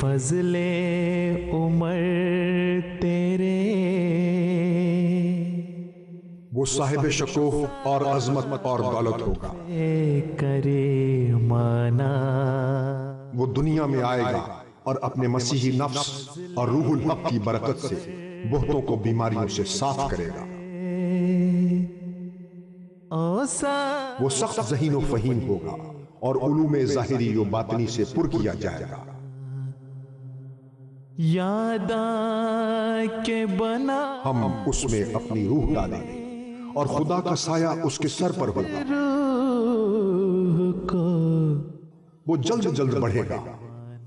فضل عمر تیرے، وہ صاحب شکوہ اور عظمت اور دولت ہوگا، کرے مانا وہ دنیا میں آئے گا اور اپنے مسیحی نفس اور روح الحق کی برکت سے بہتوں کو بیماریوں سے صاف کرے گا۔ وہ سخت ذہین و فہیم ہوگا اور علوم ظاہری و باطنی سے پر کیا جائے گا۔ یاد کے بنا ہم اس میں اپنی روح ڈالیں گے اور خدا کا سایہ اس کے سر پر ہوگا۔ روح کو وہ جلد جلد بڑھے گا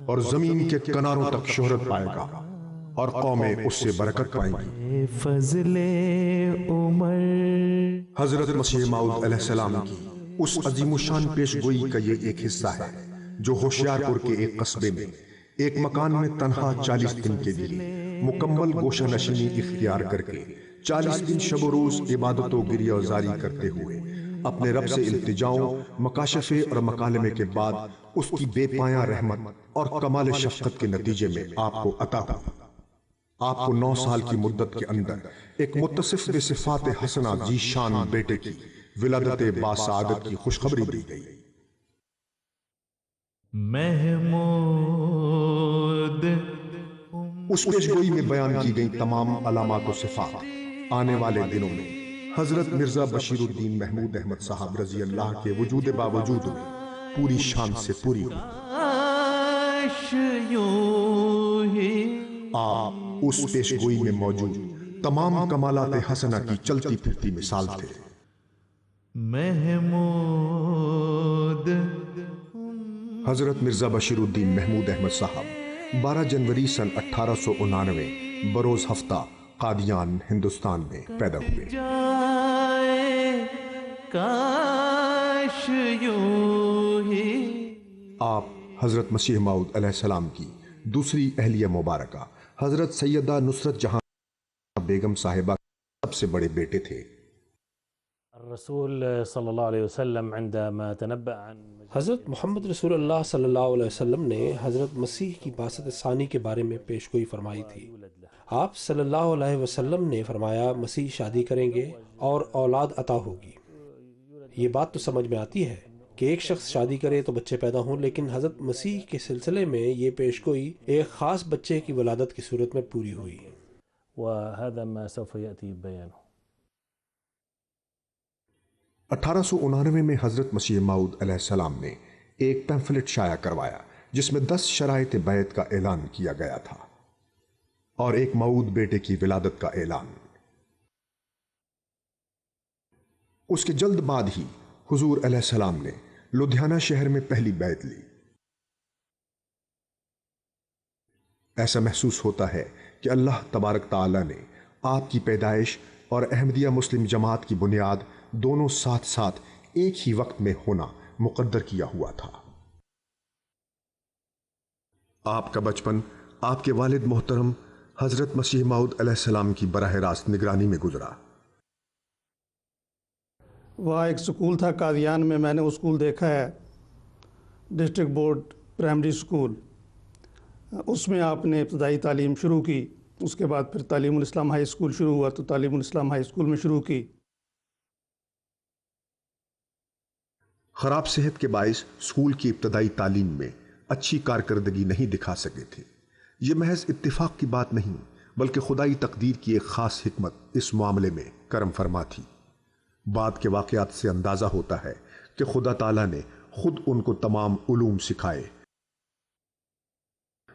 اور زمین کے کناروں تک شہرت پائے گا اور قومیں اس سے برکت پائیں گی۔ فضل عمر، حضرت مسیح موعود علیہ السلام کی اس عظیم الشان پیش گوئی کا یہ ایک حصہ ہے جو ہوشیارپور کے ایک قصبے میں ایک مکان میں تنہا 40 دن کے لیے مکمل گوشہ نشینی اختیار کر کے 40 دن شب و روز عبادت و گریہ وزاری کرتے ہوئے اپنے رب سے التجاؤں، مکاشفے اور مکالمے کے بعد اس کی بے پایاں رحمت اور کمال شفقت کے نتیجے میں آپ کو عطا ہوئی۔ آپ کو 9 سال کی مدت کے اندر ایک متصف بصفات حسنہ ذی شان بیٹے کی ولادت باسعادت کی خوشخبری دی گئی۔ محمود اس پیشگوئی میں بیان کی گئی تمام علامات و صفات آنے والے دنوں میں حضرت مرزا بشیر الدین محمود احمد صاحب رضی اللہ کے وجود باوجود میں پوری شان سے پوری ہوئی۔ کاش یوں ہی آپ اس پیشگوئی میں موجود تمام کمالات حسنہ کی چلتی پھرتی مثال تھے۔ محمود حضرت مرزا بشیر الدین محمود احمد صاحب 12 جنوری سن 1899 بروز ہفتہ قادیان ہندوستان میں پیدا ہوئے۔ جائے کاش یوں ہی آپ حضرت مسیح موعود علیہ السلام کی دوسری اہلیہ مبارکہ حضرت سیدہ نصرت جہاں بیگم صاحبہ سب سے بڑے بیٹے تھے۔ الرسول صلی اللہ علیہ وسلم عندما تنبأ عن حضرت محمد رسول اللہ صلی اللہ علیہ وسلم نے حضرت مسیح کی بعثت ثانی کے بارے میں پیشگوئی فرمائی تھی۔ آپ صلی اللہ علیہ وسلم نے فرمایا مسیح شادی کریں گے اور اولاد عطا ہوگی۔ یہ بات تو سمجھ میں آتی ہے کہ ایک شخص شادی کرے تو بچے پیدا ہوں، لیکن حضرت مسیح کے سلسلے میں یہ پیشگوئی ایک خاص بچے کی ولادت کی صورت میں پوری ہوئی۔ وهذا ما سوف يأتي بيانه۔ 1899 میں حضرت مسیح موعود علیہ السلام نے ایک پیمفلٹ شائع کروایا جس میں 10 شرائط بیعت کا اعلان کیا گیا تھا اور ایک موعود بیٹے کی ولادت کا اعلان۔ اس کے جلد بعد ہی حضور علیہ السلام نے لدھیانہ شہر میں پہلی بیعت لی۔ ایسا محسوس ہوتا ہے کہ اللہ تبارک تعالی نے آپ کی پیدائش اور احمدیہ مسلم جماعت کی بنیاد دونوں ساتھ ساتھ ایک ہی وقت میں ہونا مقدر کیا ہوا تھا۔ آپ کا بچپن آپ کے والد محترم حضرت مسیح موعود علیہ السلام کی براہ راست نگرانی میں گزرا۔ وہاں ایک سکول تھا قادیان میں نے وہ سکول دیکھا ہے، ڈسٹرکٹ بورڈ پرائمری سکول۔ اس میں آپ نے ابتدائی تعلیم شروع کی، اس کے بعد پھر تعلیم الاسلام ہائی اسکول شروع ہوا تو تعلیم الاسلام ہائی اسکول میں شروع کی۔ خراب صحت کے باعث اسکول کی ابتدائی تعلیم میں اچھی کارکردگی نہیں دکھا سکے تھے۔ یہ محض اتفاق کی بات نہیں بلکہ خدائی تقدیر کی ایک خاص حکمت اس معاملے میں کرم فرما تھی۔ بعد کے واقعات سے اندازہ ہوتا ہے کہ خدا تعالیٰ نے خود ان کو تمام علوم سکھائے۔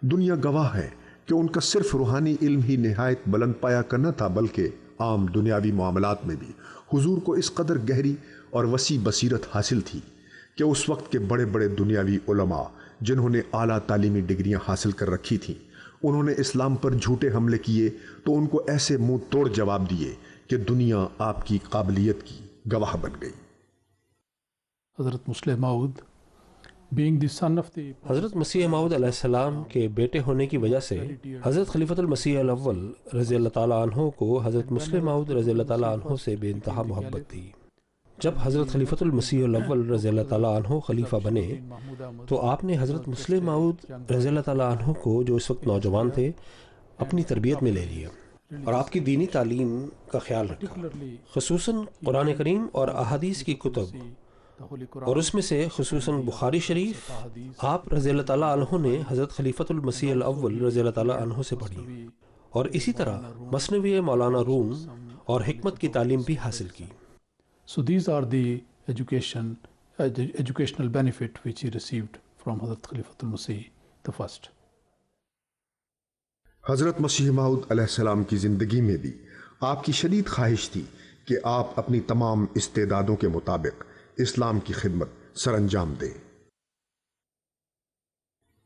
دنیا گواہ ہے کہ ان کا صرف روحانی علم ہی نہایت بلند پایا کرنا تھا، بلکہ عام دنیاوی معاملات میں بھی حضور کو اس قدر گہری اور وسیع بصیرت حاصل تھی کہ اس وقت کے بڑے بڑے دنیاوی علماء جنہوں نے اعلیٰ تعلیمی ڈگریاں حاصل کر رکھی تھیں، انہوں نے اسلام پر جھوٹے حملے کیے تو ان کو ایسے منہ توڑ جواب دیے کہ دنیا آپ کی قابلیت کی گواہ بن گئی۔ حضرت مسیح موعود حضرت مسیح موعود علیہ السلام کے بیٹے ہونے کی وجہ سے حضرت خلیفۃ المسیح الاول رضی اللہ تعالیٰ عنہ کو حضرت مسیح موعود رضی اللہ تعالیٰ عنہ سے بے انتہا محبت تھی۔ جب حضرت خلیفۃ المسیح الاول رضی اللہ تعالیٰ عنہ خلیفہ بنے تو آپ نے حضرت مسلم موعود رضی اللہ تعالیٰ عنہ کو، جو اس وقت نوجوان تھے، اپنی تربیت میں لے لیا اور آپ کی دینی تعلیم کا خیال رکھا، خصوصاً قرآن کریم اور احادیث کی کتب، اور اس میں سے خصوصاً بخاری شریف آپ رضی اللہ تعالیٰ عنہ نے حضرت خلیفۃ المسیح الاول رضی اللہ تعالیٰ عنہ سے پڑھی، اور اسی طرح مثنوی مولانا روم اور حکمت کی تعلیم بھی حاصل کی۔ So these are the educational benefit which he received from Hazrat Khalifatul Masih the first. حضرت مسیح موعود علیہ السلام کی زندگی میں بھی آپ کی شدید خواہش تھی کہ آپ اپنی تمام استعدادوں کے مطابق اسلام کی خدمت سر انجام دیں۔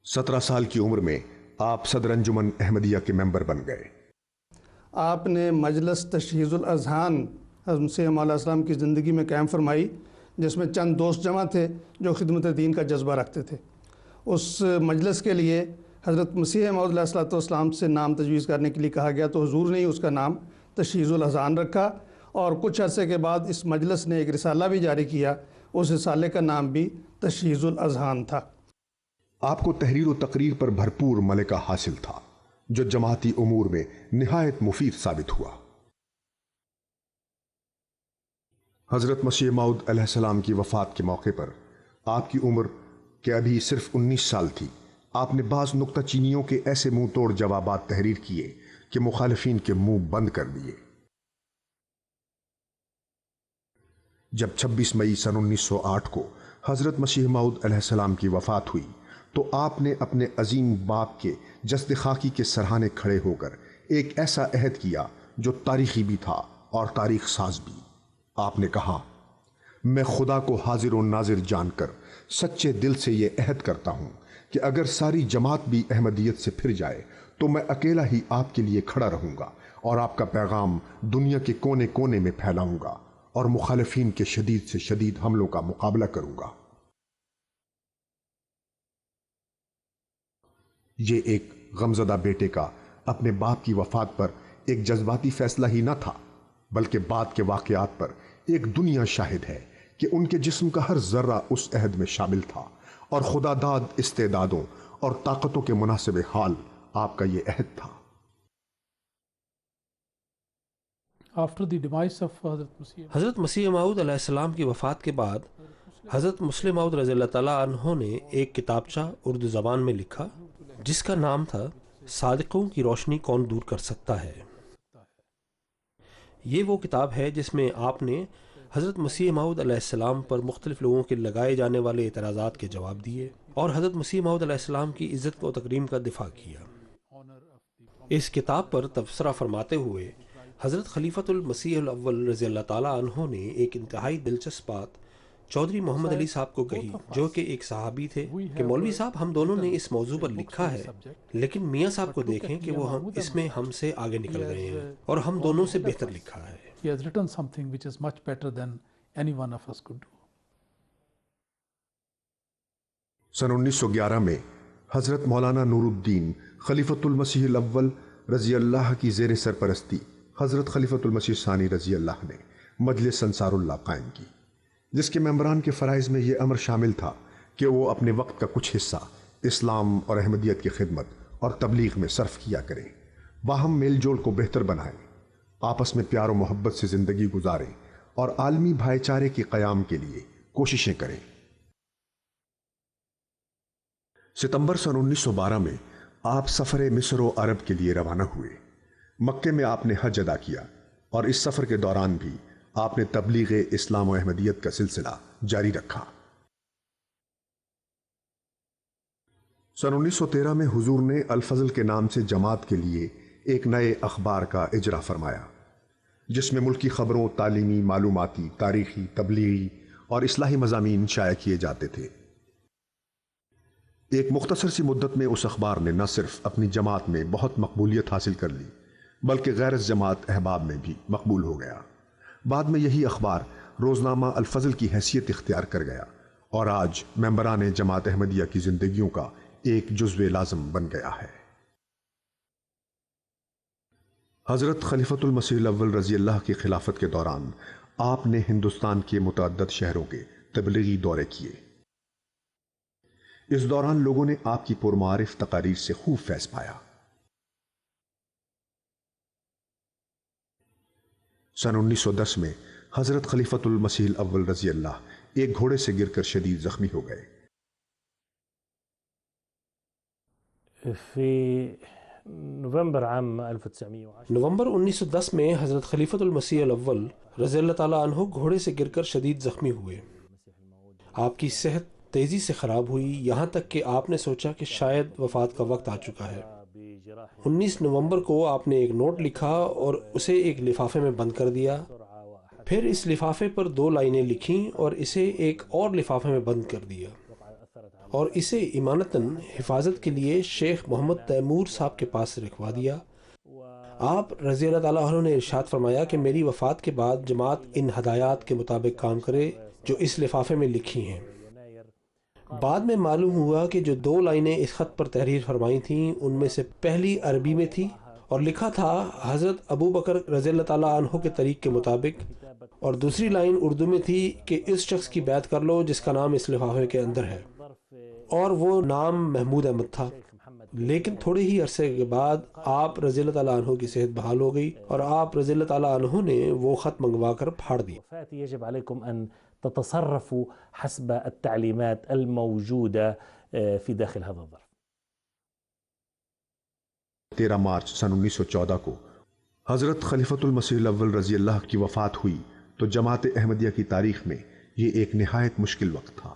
17 سال کی عمر میں آپ صدر انجمن احمدیہ کے ممبر بن گئے۔ آپ نے مجلس تشہیز الاذہان حضرت مسیح موعود علیہ السلام کی زندگی میں قائم فرمائی، جس میں چند دوست جمع تھے جو خدمت دین کا جذبہ رکھتے تھے۔ اس مجلس کے لیے حضرت مسیح موعود علیہ السلام سے نام تجویز کرنے کے لیے کہا گیا تو حضور نے اس کا نام تشہیز الاذہان رکھا، اور کچھ عرصے کے بعد اس مجلس نے ایک رسالہ بھی جاری کیا، اس رسالے کا نام بھی تشہیز الاذہان تھا۔ آپ کو تحریر و تقریر پر بھرپور ملکہ حاصل تھا، جو جماعتی امور میں نہایت مفید ثابت ہوا۔ حضرت مسیح موعود علیہ السلام کی وفات کے موقع پر آپ کی عمر کے ابھی صرف 19 سال تھی۔ آپ نے بعض نکتہ چینیوں کے ایسے منہ توڑ جوابات تحریر کیے کہ مخالفین کے منہ بند کر دیے۔ جب 26 مئی سن 1908 کو حضرت مسیح موعود علیہ السلام کی وفات ہوئی تو آپ نے اپنے عظیم باپ کے جسد خاکی کے سرہانے کھڑے ہو کر ایک ایسا عہد کیا جو تاریخی بھی تھا اور تاریخ ساز بھی۔ آپ نے کہا، میں خدا کو حاضر و ناظر جان کر سچے دل سے یہ عہد کرتا ہوں کہ اگر ساری جماعت بھی احمدیت سے پھر جائے تو میں اکیلا ہی آپ کے لیے کھڑا رہوں گا اور آپ کا پیغام دنیا کے کونے کونے میں پھیلاؤں گا اور مخالفین کے شدید سے شدید حملوں کا مقابلہ کروں گا۔ یہ ایک غمزدہ بیٹے کا اپنے باپ کی وفات پر ایک جذباتی فیصلہ ہی نہ تھا، بلکہ بعد کے واقعات پر ایک دنیا شاہد ہے کہ ان کے جسم کا ہر ذرہ اس عہد میں شامل تھا، اور خدا داد استعدادوں اور طاقتوں کے مناسب حال آپ کا یہ عہد تھا۔ After the demise of حضرت مسیح موعود علیہ السلام کی وفات کے بعد حضرت مسلم موعود رضی اللہ تعالیٰ عنہ نے ایک کتابچہ اردو زبان میں لکھا جس کا نام تھا صادقوں کی روشنی کون دور کر سکتا ہے۔ یہ وہ کتاب ہے جس میں آپ نے حضرت مسیح موعود علیہ السلام پر مختلف لوگوں کے لگائے جانے والے اعتراضات کے جواب دیے اور حضرت مسیح موعود علیہ السلام کی عزت و تکریم کا دفاع کیا۔ اس کتاب پر تبصرہ فرماتے ہوئے حضرت خلیفۃ المسیح الاول رضی اللہ تعالیٰ عنہ نے ایک انتہائی دلچسپ بات چودھری محمد علی صاحب کو کہی، جو کہ ایک صحابی تھے، کہ مولوی صاحب ہم دونوں نے اس موضوع پر لکھا ہے، لیکن میاں صاحب کو دیکھیں کہ وہ اس میں ہم سے آگے نکل گئے ہیں اور ہم دونوں سے بہتر لکھا ہے۔ He has written something which is much better than any one of us could do. سن 1911 میں حضرت مولانا نور الدین خلیفۃ المسیح الاول رضی اللہ کی زیر سرپرستی حضرت خلیفۃ المسیح ثانی رضی اللہ نے مجلس انصار اللہ قائم کی، جس کے ممبران کے فرائض میں یہ امر شامل تھا کہ وہ اپنے وقت کا کچھ حصہ اسلام اور احمدیت کی خدمت اور تبلیغ میں صرف کیا کریں، باہم میل جول کو بہتر بنائیں، آپس میں پیار و محبت سے زندگی گزاریں اور عالمی بھائی چارے کے قیام کے لیے کوششیں کریں۔ ستمبر سن 1912 میں آپ سفر مصر و عرب کے لیے روانہ ہوئے۔ مکے میں آپ نے حج ادا کیا اور اس سفر کے دوران بھی آپ نے تبلیغ اسلام و احمدیت کا سلسلہ جاری رکھا۔ سن 1913 میں حضور نے الفضل کے نام سے جماعت کے لیے ایک نئے اخبار کا اجرا فرمایا، جس میں ملکی خبروں، تعلیمی، معلوماتی، تاریخی، تبلیغی اور اصلاحی مضامین شائع کیے جاتے تھے۔ ایک مختصر سی مدت میں اس اخبار نے نہ صرف اپنی جماعت میں بہت مقبولیت حاصل کر لی، بلکہ غیر از جماعت احباب میں بھی مقبول ہو گیا۔ بعد میں یہی اخبار روزنامہ الفضل کی حیثیت اختیار کر گیا اور آج ممبران جماعت احمدیہ کی زندگیوں کا ایک جزو لازم بن گیا ہے۔ حضرت خلیفۃ المسیح الاول رضی اللہ کی خلافت کے دوران آپ نے ہندوستان کے متعدد شہروں کے تبلیغی دورے کیے۔ اس دوران لوگوں نے آپ کی پرمعارف تقاریر سے خوب فیض پایا۔ سن 1910 میں حضرت خلیفۃ المسیح الاول رضی اللہ ایک گھوڑے سے گر کر شدید زخمی ہو گئے۔ في نوفمبر عام 1910 نومبر 1910 میں حضرت خلیفۃ المسیح الاول رضی اللہ تعالیٰ عنہ گھوڑے سے گر کر شدید زخمی ہوئے۔ آپ کی صحت تیزی سے خراب ہوئی، یہاں تک کہ آپ نے سوچا کہ شاید وفات کا وقت آ چکا ہے۔ 19 نومبر کو آپ نے ایک نوٹ لکھا اور اسے ایک لفافے میں بند کر دیا، پھر اس لفافے پر 2 لائنیں لکھیں اور اسے ایک اور لفافے میں بند کر دیا، اور اسے امانتاً حفاظت کے لیے شیخ محمد تیمور صاحب کے پاس رکھوا دیا۔ آپ رضی اللہ تعالیٰ عنہ نے ارشاد فرمایا کہ میری وفات کے بعد جماعت ان ہدایات کے مطابق کام کرے جو اس لفافے میں لکھی ہیں۔ بعد میں معلوم ہوا کہ جو 2 لائنیں اس خط پر تحریر فرمائی تھیں ان میں سے پہلی عربی میں تھی اور لکھا تھا حضرت ابو بکر رضی اللہ تعالیٰ عنہ کے طریق کے مطابق، اور دوسری لائن اردو میں تھی کہ اس شخص کی بیعت کر لو جس کا نام اس لفافے کے اندر ہے، اور وہ نام محمود احمد تھا۔ لیکن تھوڑے ہی عرصے کے بعد آپ رضی اللہ تعالیٰ عنہ کی صحت بحال ہو گئی اور آپ رضی اللہ تعالیٰ عنہ نے وہ خط منگوا کر پھاڑ دیا۔ وفاتي يجب عليكم أن تتصرفوا حسب التعليمات الموجودة في داخل هذا الظرف۔ 13 مارچ سن 1914 کو حضرت خلیفۃ المسیح الاول رضی اللہ کی وفات ہوئی تو جماعت احمدیہ کی تاریخ میں یہ ایک نہایت مشکل وقت تھا۔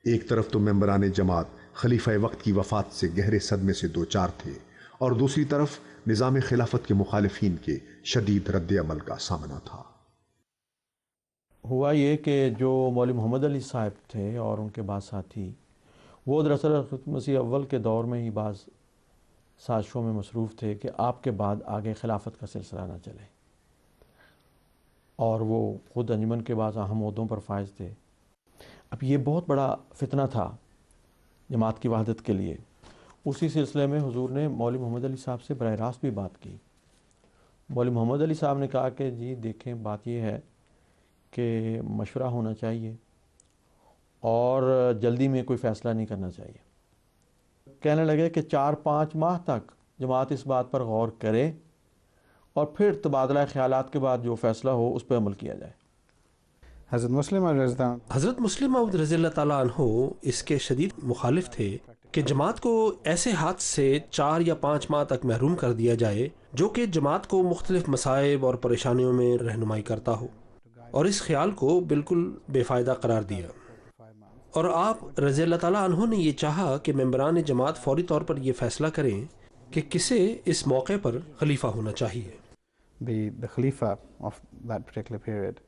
ایک طرف تو ممبران جماعت خلیفہ وقت کی وفات سے گہرے صدمے سے دوچار تھے، اور دوسری طرف نظام خلافت کے مخالفین کے شدید رد عمل کا سامنا تھا۔ ہوا یہ کہ جو مولوی محمد علی صاحب تھے اور ان کے بعض ساتھی، وہ دراصل خلیفۃ مسیح اول کے دور میں ہی بعض سازشوں میں مصروف تھے کہ آپ کے بعد آگے خلافت کا سلسلہ نہ چلے، اور وہ خود انجمن کے بعض اہم عہدوں پر فائز تھے۔ اب یہ بہت بڑا فتنہ تھا جماعت کی وحدت کے لیے۔ اسی سلسلے میں حضور نے مولوی محمد علی صاحب سے براہ راست بھی بات کی۔ مولوی محمد علی صاحب نے کہا کہ جی دیکھیں، بات یہ ہے کہ مشورہ ہونا چاہیے اور جلدی میں کوئی فیصلہ نہیں کرنا چاہیے۔ کہنے لگے کہ 4-5 ماہ تک جماعت اس بات پر غور کرے اور پھر تبادلہ خیالات کے بعد جو فیصلہ ہو اس پہ عمل کیا جائے۔ حضرت مسلم موعود رضی اللہ تعالیٰ عنہ اس کے شدید مخالف تھے کہ جماعت کو ایسے ہاتھ سے 4 یا 5 ماہ تک محروم کر دیا جائے جو کہ جماعت کو مختلف مصائب اور پریشانیوں میں رہنمائی کرتا ہو، اور اس خیال کو بالکل بے فائدہ قرار دیا۔ اور آپ رضی اللہ تعالیٰ عنہ نے یہ چاہا کہ ممبران جماعت فوری طور پر یہ فیصلہ کریں کہ کسے اس موقع پر خلیفہ ہونا چاہیے۔ the Khalifa of that particular period.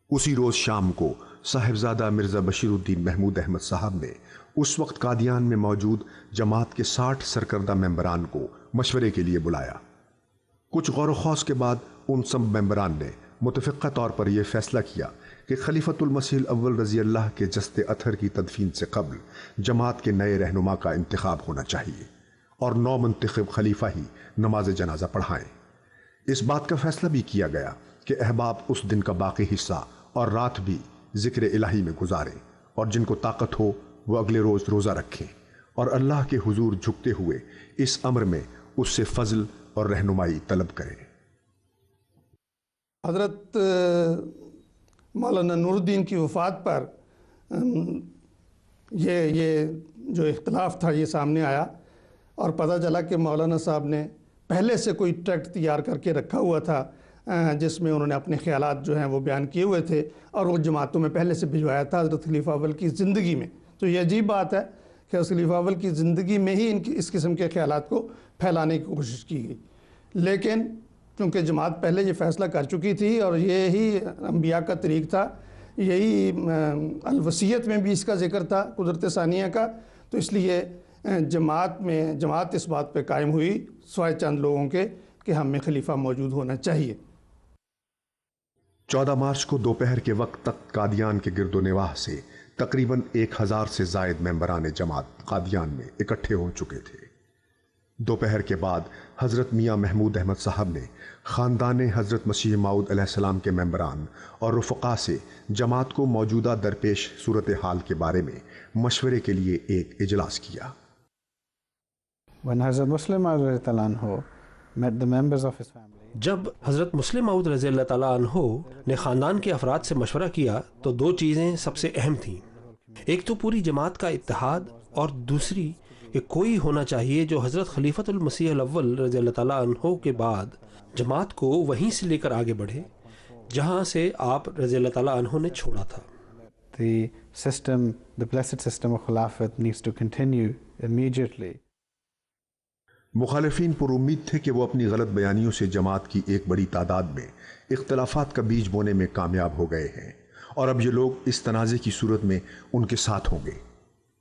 اسی روز شام کو صاحبزادہ مرزا بشیر الدین محمود احمد صاحب نے اس وقت قادیان میں موجود جماعت کے 60 سرکردہ ممبران کو مشورے کے لیے بلایا۔ کچھ غور و خوض کے بعد ان سب ممبران نے متفقہ طور پر یہ فیصلہ کیا کہ خلیفۃ المسیح الاول رضی اللہ کے جسد اطہر کی تدفین سے قبل جماعت کے نئے رہنما کا انتخاب ہونا چاہیے اور نو منتخب خلیفہ ہی نماز جنازہ پڑھائیں۔ اس بات کا فیصلہ بھی کیا گیا کہ احباب اس دن کا باقی حصہ اور رات بھی ذکر الہی میں گزاریں، اور جن کو طاقت ہو وہ اگلے روز روزہ رکھیں اور اللہ کے حضور جھکتے ہوئے اس امر میں اس سے فضل اور رہنمائی طلب کریں۔ حضرت مولانا نور الدین کی وفات پر یہ جو اختلاف تھا یہ سامنے آیا، اور پتہ چلا کہ مولانا صاحب نے پہلے سے کوئی ٹریکٹ تیار کر کے رکھا ہوا تھا جس میں انہوں نے اپنے خیالات جو ہیں وہ بیان کیے ہوئے تھے، اور وہ جماعتوں میں پہلے سے بھجوایا تھا حضرت خلیفہ اول کی زندگی میں۔ تو یہ عجیب بات ہے کہ حضرت خلیفہ اول کی زندگی میں ہی اس قسم کے خیالات کو پھیلانے کی کوشش کی گئی، لیکن چونکہ جماعت پہلے یہ فیصلہ کر چکی تھی اور یہی انبیاء کا طریق تھا، یہی الوصیت میں بھی اس کا ذکر تھا قدرت ثانیہ کا، تو اس لیے جماعت اس بات پہ قائم ہوئی سوائے چند لوگوں کے کہ ہم میں خلیفہ موجود ہونا چاہیے۔ 14 مارچ کو دوپہر کے وقت تک قادیان کے گرد و نواح سے تقریباً 1000 سے زائد ممبران جماعت قادیان میں اکٹھے ہو چکے تھے۔ دوپہر کے بعد حضرت میاں محمود احمد صاحب نے خاندان حضرت مسیح موعود علیہ السلام کے ممبران اور رفقا سے جماعت کو موجودہ درپیش صورتحال کے بارے میں مشورے کے لیے ایک اجلاس کیا۔ When Hazrat Muslim Maud رضی اللہ عنہ met the members of his family, جب حضرت مسلم موعود رضی اللہ تعالیٰ عنہ نے خاندان کے افراد سے مشورہ کیا تو دو چیزیں سب سے اہم تھیں، ایک تو پوری جماعت کا اتحاد اور دوسری کہ کوئی ہونا چاہیے جو حضرت خلیفۃ المسیح الاول رضی اللہ تعالیٰ عنہ کے بعد جماعت کو وہیں سے لے کر آگے بڑھے جہاں سے آپ رضی اللہ تعالیٰ عنہ نے چھوڑا تھا۔ the system, the blessed system of Khilafat needs to continue immediately. مخالفین پر امید تھے کہ وہ اپنی غلط بیانیوں سے جماعت کی ایک بڑی تعداد میں اختلافات کا بیج بونے میں کامیاب ہو گئے ہیں، اور اب یہ لوگ اس تنازع کی صورت میں ان کے ساتھ ہوں گے۔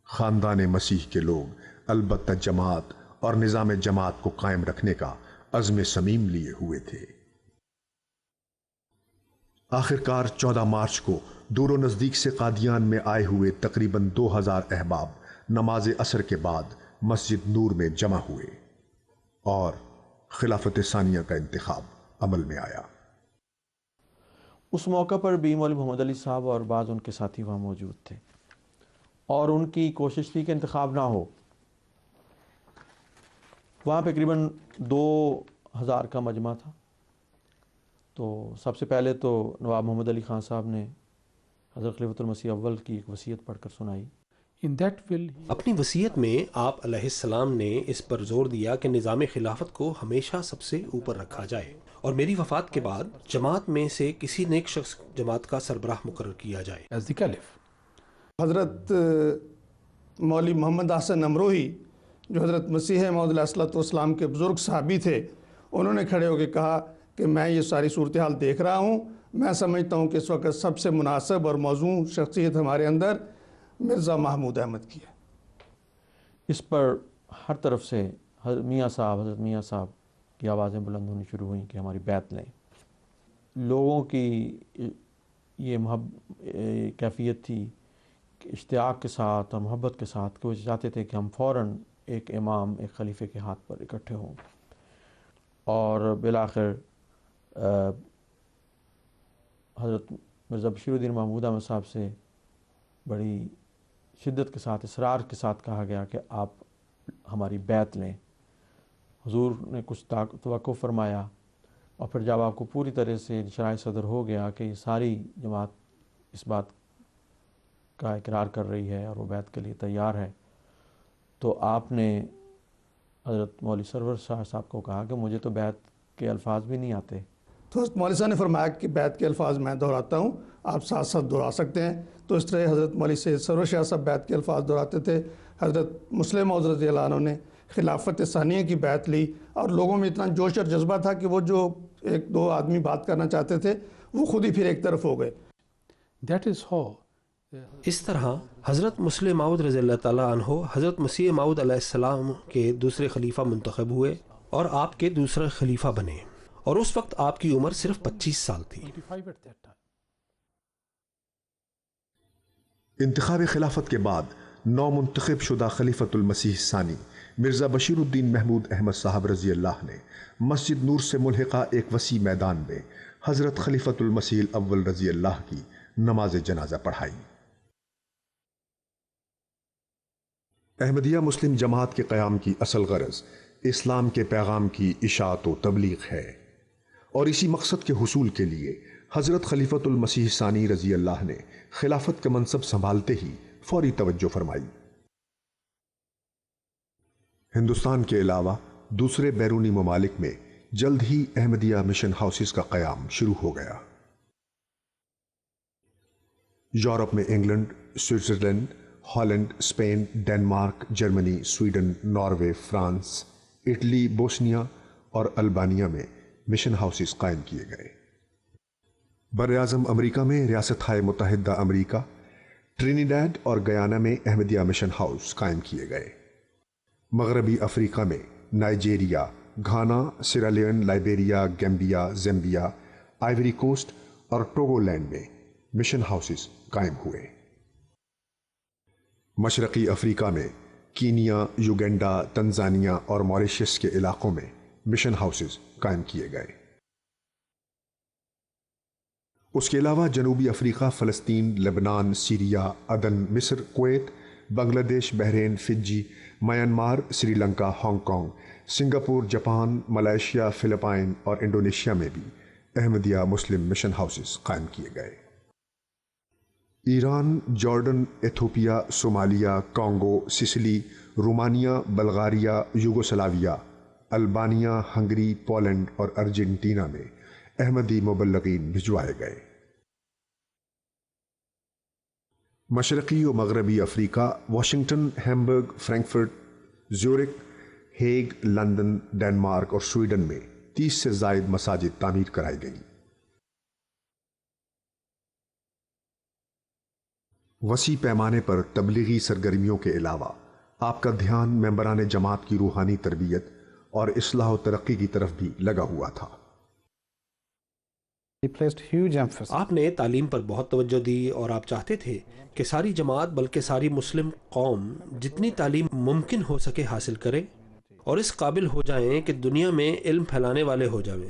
خاندان مسیح کے لوگ البتہ جماعت اور نظام جماعت کو قائم رکھنے کا عزم صمیم لیے ہوئے تھے۔ آخرکار 14 مارچ کو دور و نزدیک سے قادیان میں آئے ہوئے تقریباً 2000 احباب نماز عصر کے بعد مسجد نور میں جمع ہوئے اور خلافت ثانیہ کا انتخاب عمل میں آیا۔ اس موقع پر بھی مولوی محمد علی صاحب اور بعض ان کے ساتھی وہاں موجود تھے، اور ان کی کوشش تھی کہ انتخاب نہ ہو۔ وہاں پہ تقریباً 2000 کا مجمع تھا۔ تو سب سے پہلے تو نواب محمد علی خان صاحب نے حضرت خلیفۃ المسیح اول کی ایک وصیت پڑھ کر سنائی۔ In that will, اپنی وصیت میں آپ علیہ السلام نے اس پر زور دیا کہ نظام خلافت کو ہمیشہ سب سے اوپر رکھا جائے اور میری وفات کے بعد جماعت میں سے کسی نیک شخص جماعت کا سربراہ مقرر کیا جائے۔ as the caliph, حضرت مولوی محمد حسن امروہی جو حضرت مسیح موعود علیہ السلام کے بزرگ صحابی تھے، انہوں نے کھڑے ہو کے کہا کہ میں یہ ساری صورتحال دیکھ رہا ہوں، میں سمجھتا ہوں کہ اس وقت سب سے مناسب اور موزوں شخصیت ہمارے اندر مرزا محمود احمد کی ہے۔ اس پر ہر طرف سے حضرت میاں صاحب کی آوازیں بلند ہونی شروع ہوئیں کہ ہماری بیعت لیں۔ لوگوں کی یہ کیفیت تھی کہ اشتیاق کے ساتھ اور محبت کے ساتھ کہ وہ چاہتے تھے کہ ہم فوراً ایک امام، ایک خلیفے کے ہاتھ پر اکٹھے ہوں، اور بالآخر حضرت مرزا بشیر الدین محمود احمد صاحب سے بڑی شدت کے ساتھ، اصرار کے ساتھ کہا گیا کہ آپ ہماری بیعت لیں۔ حضور نے کچھ توقف فرمایا، اور پھر جب آپ کو پوری طرح سے شرائع صدر ہو گیا کہ یہ ساری جماعت اس بات کا اقرار کر رہی ہے اور وہ بیعت کے لیے تیار ہے، تو آپ نے حضرت مولوی سرور شاہ صاحب کو کہا کہ مجھے تو بیعت کے الفاظ بھی نہیں آتے۔ تو حضرت مولوی صاحب نے فرمایا کہ بیعت کے الفاظ میں دہراتا ہوں، آپ ساتھ ساتھ دہرا سکتے ہیں۔ تو اس طرح حضرت مولوی سید سرور شاہ صاحب بیعت کے الفاظ دہراتے تھے، حضرت مسلم موعود رضی اللہ عنہ نے خلافت ثانیہ کی بیعت لی، اور لوگوں میں اتنا جوش اور جذبہ تھا کہ وہ جو ایک دو آدمی بات کرنا چاہتے تھے وہ خود ہی پھر ایک طرف ہو گئے۔ that is how اس طرح حضرت مسلم موعود رضی اللہ تعالیٰ عنہ حضرت مسیح موعود علیہ السلام کے دوسرے خلیفہ منتخب ہوئے اور آپ کے دوسرے خلیفہ بنے، اور اس وقت آپ کی عمر صرف 25 سال تھی۔ 25 at that time. انتخاب خلافت کے بعد نو منتخب شدہ خلیفۃ المسیح ثانی مرزا بشیر الدین محمود احمد صاحب رضی اللہ نے مسجد نور سے ملحقہ ایک وسیع میدان میں حضرت خلیفۃ المسیح الاول رضی اللہ کی نماز جنازہ پڑھائی۔ احمدیہ مسلم جماعت کے قیام کی اصل غرض اسلام کے پیغام کی اشاعت و تبلیغ ہے، اور اسی مقصد کے حصول کے لیے حضرت خلیفۃ المسیح ثانی رضی اللہ نے خلافت کا منصب سنبھالتے ہی فوری توجہ فرمائی۔ ہندوستان کے علاوہ دوسرے بیرونی ممالک میں جلد ہی احمدیہ مشن ہاؤسز کا قیام شروع ہو گیا۔ یورپ میں England, Switzerland, Holland, Spain, Denmark, Germany, Sweden, Norway, France, Italy, Bosnia اور البانیہ میں مشن ہاؤسز قائم کیے گئے۔ براعظم امریکہ میں ریاستہائے متحدہ امریکہ، ٹرینیڈاڈ اور گیانا میں احمدیہ مشن ہاؤس قائم کیے گئے۔ مغربی افریقہ میں Nigeria, Ghana, Sierra Leone, Liberia, Gambia, Zambia, Ivory Coast اور ٹوگو لینڈ میں مشن ہاؤسز قائم ہوئے۔ مشرقی افریقہ میں کینیا، یوگینڈا، تنزانیہ اور موریشس کے علاقوں میں مشن ہاؤسز قائم کیے گئے۔ اس کے علاوہ جنوبی افریقہ، فلسطین، لبنان، سیریا، عدن، مصر، Kuwait, Bangladesh, Bahrain, Fiji, Myanmar, Sri Lanka, Hong Kong, Singapore, Japan, Malaysia, Philippines اور انڈونیشیا میں بھی احمدیہ مسلم مشن ہاؤسز قائم کیے گئے۔ Iran, Jordan, Ethiopia, Somalia, Congo, Sicily, Romania, Bulgaria, Yugoslavia, Albania, Hungary, Poland اور ارجنٹینا میں احمدی مبلغین بھجوائے گئے۔ مشرقی و مغربی Africa, Washington, Hamburg, Frankfurt, Zurich, Hague, London, Denmark اور سویڈن میں 30 سے زائد مساجد تعمیر کرائی گئیں۔ وسیع پیمانے پر تبلیغی سرگرمیوں کے علاوہ آپ کا دھیان ممبران جماعت کی روحانی تربیت اور اصلاح و ترقی کی طرف بھی لگا ہوا تھا۔ He placed huge emphasis. آپ نے تعلیم پر بہت توجہ دی اور آپ چاہتے تھے کہ ساری جماعت بلکہ ساری مسلم قوم جتنی تعلیم ممکن ہو سکے حاصل کرے اور اس قابل ہو جائیں کہ دنیا میں علم پھیلانے والے ہو جائیں،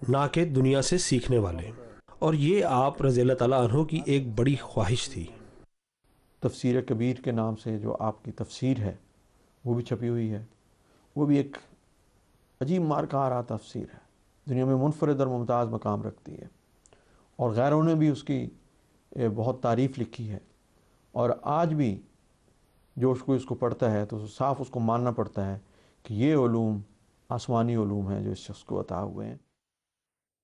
نہ کہ دنیا سے سیکھنے والے۔ اور یہ آپ رضی اللہ تعالیٰ عنہ کی ایک بڑی خواہش تھی۔ تفسیر کبیر کے نام سے جو آپ کی تفسیر ہے وہ بھی چھپی ہوئی ہے، وہ بھی ایک عجیب مارکارہ تفسیر ہے، دنیا میں منفرد اور ممتاز مقام رکھتی ہے، اور غیروں نے بھی اس کی بہت تعریف لکھی ہے، اور آج بھی جو اس کو پڑھتا ہے تو صاف اس کو ماننا پڑتا ہے کہ یہ علوم آسمانی علوم ہیں جو اس شخص کو عطا ہوئے ہیں۔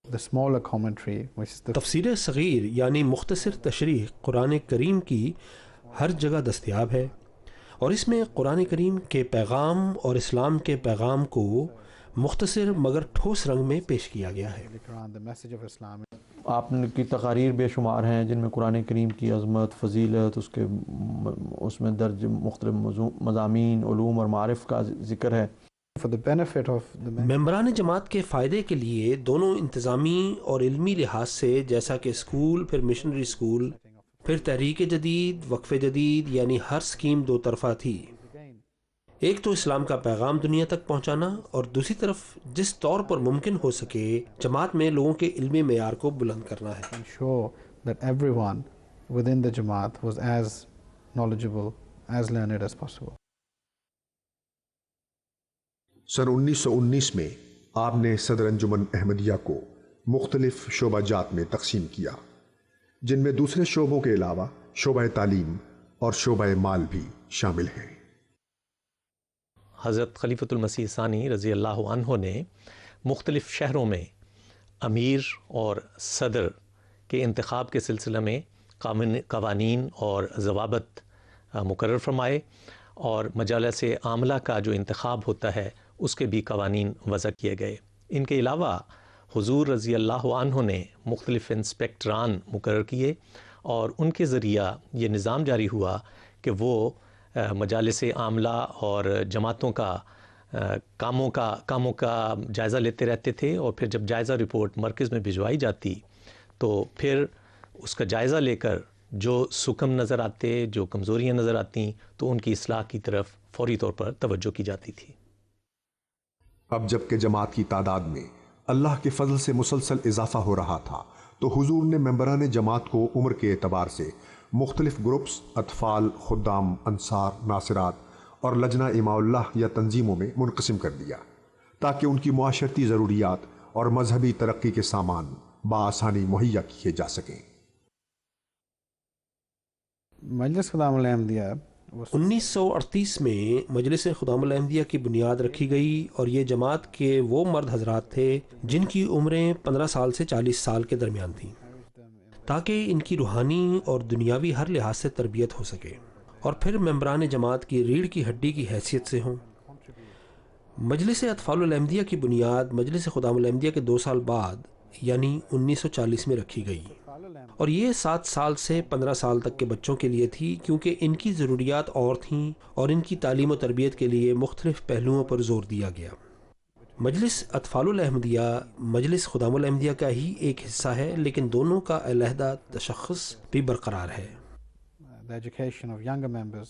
The smaller commentary, which is the تفسیر صغیر یعنی مختصر تشریح قرآن کریم کی ہر جگہ دستیاب ہے، اور اس میں قرآن کریم کے پیغام اور اسلام کے پیغام کو مختصر مگر ٹھوس رنگ میں پیش کیا گیا ہے۔ Quran, the message of Islam. آپ کی تقاریر بے شمار ہیں جن میں قرآن کریم کی عظمت، فضیلت، اس میں درج مختلف مضامین، علوم اور معارف کا ذکر ہے۔ For the benefit of the ممبران جماعت کے فائدے کے لیے دونوں انتظامی اور علمی لحاظ سے، جیسا کہ اسکول، پھر مشنری اسکول، پھر تحریک جدید، وقف جدید، یعنی ہر سکیم دو طرفہ تھی۔ ایک تو اسلام کا پیغام دنیا تک پہنچانا، اور دوسری طرف جس طور پر ممکن ہو سکے جماعت میں لوگوں کے علمی معیار کو بلند کرنا ہے۔ ensure that everyone within the Jamaat was as knowledgeable, as learned as possible. سن 1919 میں آپ نے صدر انجمن احمدیہ کو مختلف شعبہ جات میں تقسیم کیا، جن میں دوسرے شعبوں کے علاوہ شعبہ تعلیم اور شعبہ مال بھی شامل ہیں۔ حضرت خلیفۃ المسیح ثانی رضی اللہ عنہ نے مختلف شہروں میں امیر اور صدر کے انتخاب کے سلسلے میں قوانین اور ضوابط مقرر فرمائے، اور مجالس عاملہ کا جو انتخاب ہوتا ہے اس کے بھی قوانین وضع کیے گئے۔ ان کے علاوہ حضور رضی اللہ عنہ نے مختلف انسپیکٹران مقرر کیے، اور ان کے ذریعہ یہ نظام جاری ہوا کہ وہ مجالس عاملہ اور جماعتوں کا کاموں کا جائزہ لیتے رہتے تھے، اور پھر جب جائزہ رپورٹ مرکز میں بھجوائی جاتی تو پھر اس کا جائزہ لے کر جو سکم نظر آتے، جو کمزوریاں نظر آتی، تو ان کی اصلاح کی طرف فوری طور پر توجہ کی جاتی تھی۔ اب جب کہ جماعت کی تعداد میں اللہ کے فضل سے مسلسل اضافہ ہو رہا تھا، تو حضور نے ممبران جماعت کو عمر کے اعتبار سے مختلف گروپس، اطفال، خدام، انصار، ناصرات اور لجنہ اماء اللہ یا تنظیموں میں منقسم کر دیا، تاکہ ان کی معاشرتی ضروریات اور مذہبی ترقی کے سامان بآسانی مہیا کیے جا سکیں۔ مجلس خدام الاحمدیہ 1938 میں مجلس خدام الاحمدیہ کی بنیاد رکھی گئی، اور یہ جماعت کے وہ مرد حضرات تھے جن کی عمریں 15 سال سے 40 سال کے درمیان تھیں، تاکہ ان کی روحانی اور دنیاوی ہر لحاظ سے تربیت ہو سکے، اور پھر ممبران جماعت کی ریڑھ کی ہڈی کی حیثیت سے ہوں۔ مجلس اطفال الاحمدیہ کی بنیاد مجلس خدام الاحمدیہ کے 2 سال بعد یعنی 1940 میں رکھی گئی، اور یہ 7 سال سے 15 سال تک کے بچوں کے لیے تھی، کیونکہ ان کی ضروریات اور تھیں، اور ان کی تعلیم و تربیت کے لیے مختلف پہلوؤں پر زور دیا گیا۔ مجلس اطفال الاحمدیہ مجلس خدام الاحمدیہ کا ہی ایک حصہ ہے، لیکن دونوں کا علیحدہ تشخص بھی برقرار ہے۔ the education of younger members.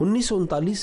1939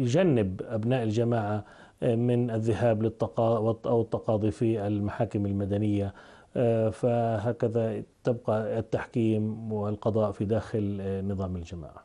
يجنب أبناء الجماعة من الذهاب التقاضي في المحاكم المدنية، فهكذا تبقى التحكيم والقضاء في داخل نظام الجماعة.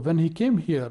When he came here,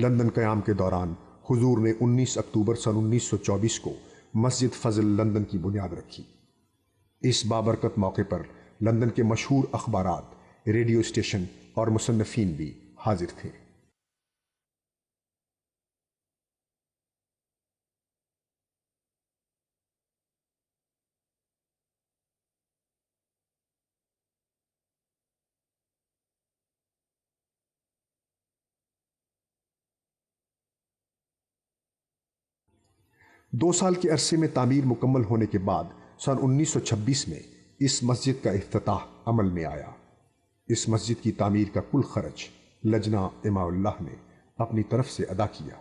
London قیام کے دوران حضور نے 19 اکتوبر سن 1924 کو مسجد فضل لندن کی بنیاد رکھی۔ اس بابرکت موقع پر لندن کے مشہور اخبارات، ریڈیو اسٹیشن اور مصنفین بھی حاضر تھے۔ دو سال کے عرصے میں تعمیر مکمل ہونے کے بعد سن 1926 میں اس مسجد کا افتتاح عمل میں آیا۔ اس مسجد کی تعمیر کا کل خرچ لجنہ اماء اللہ نے اپنی طرف سے ادا کیا۔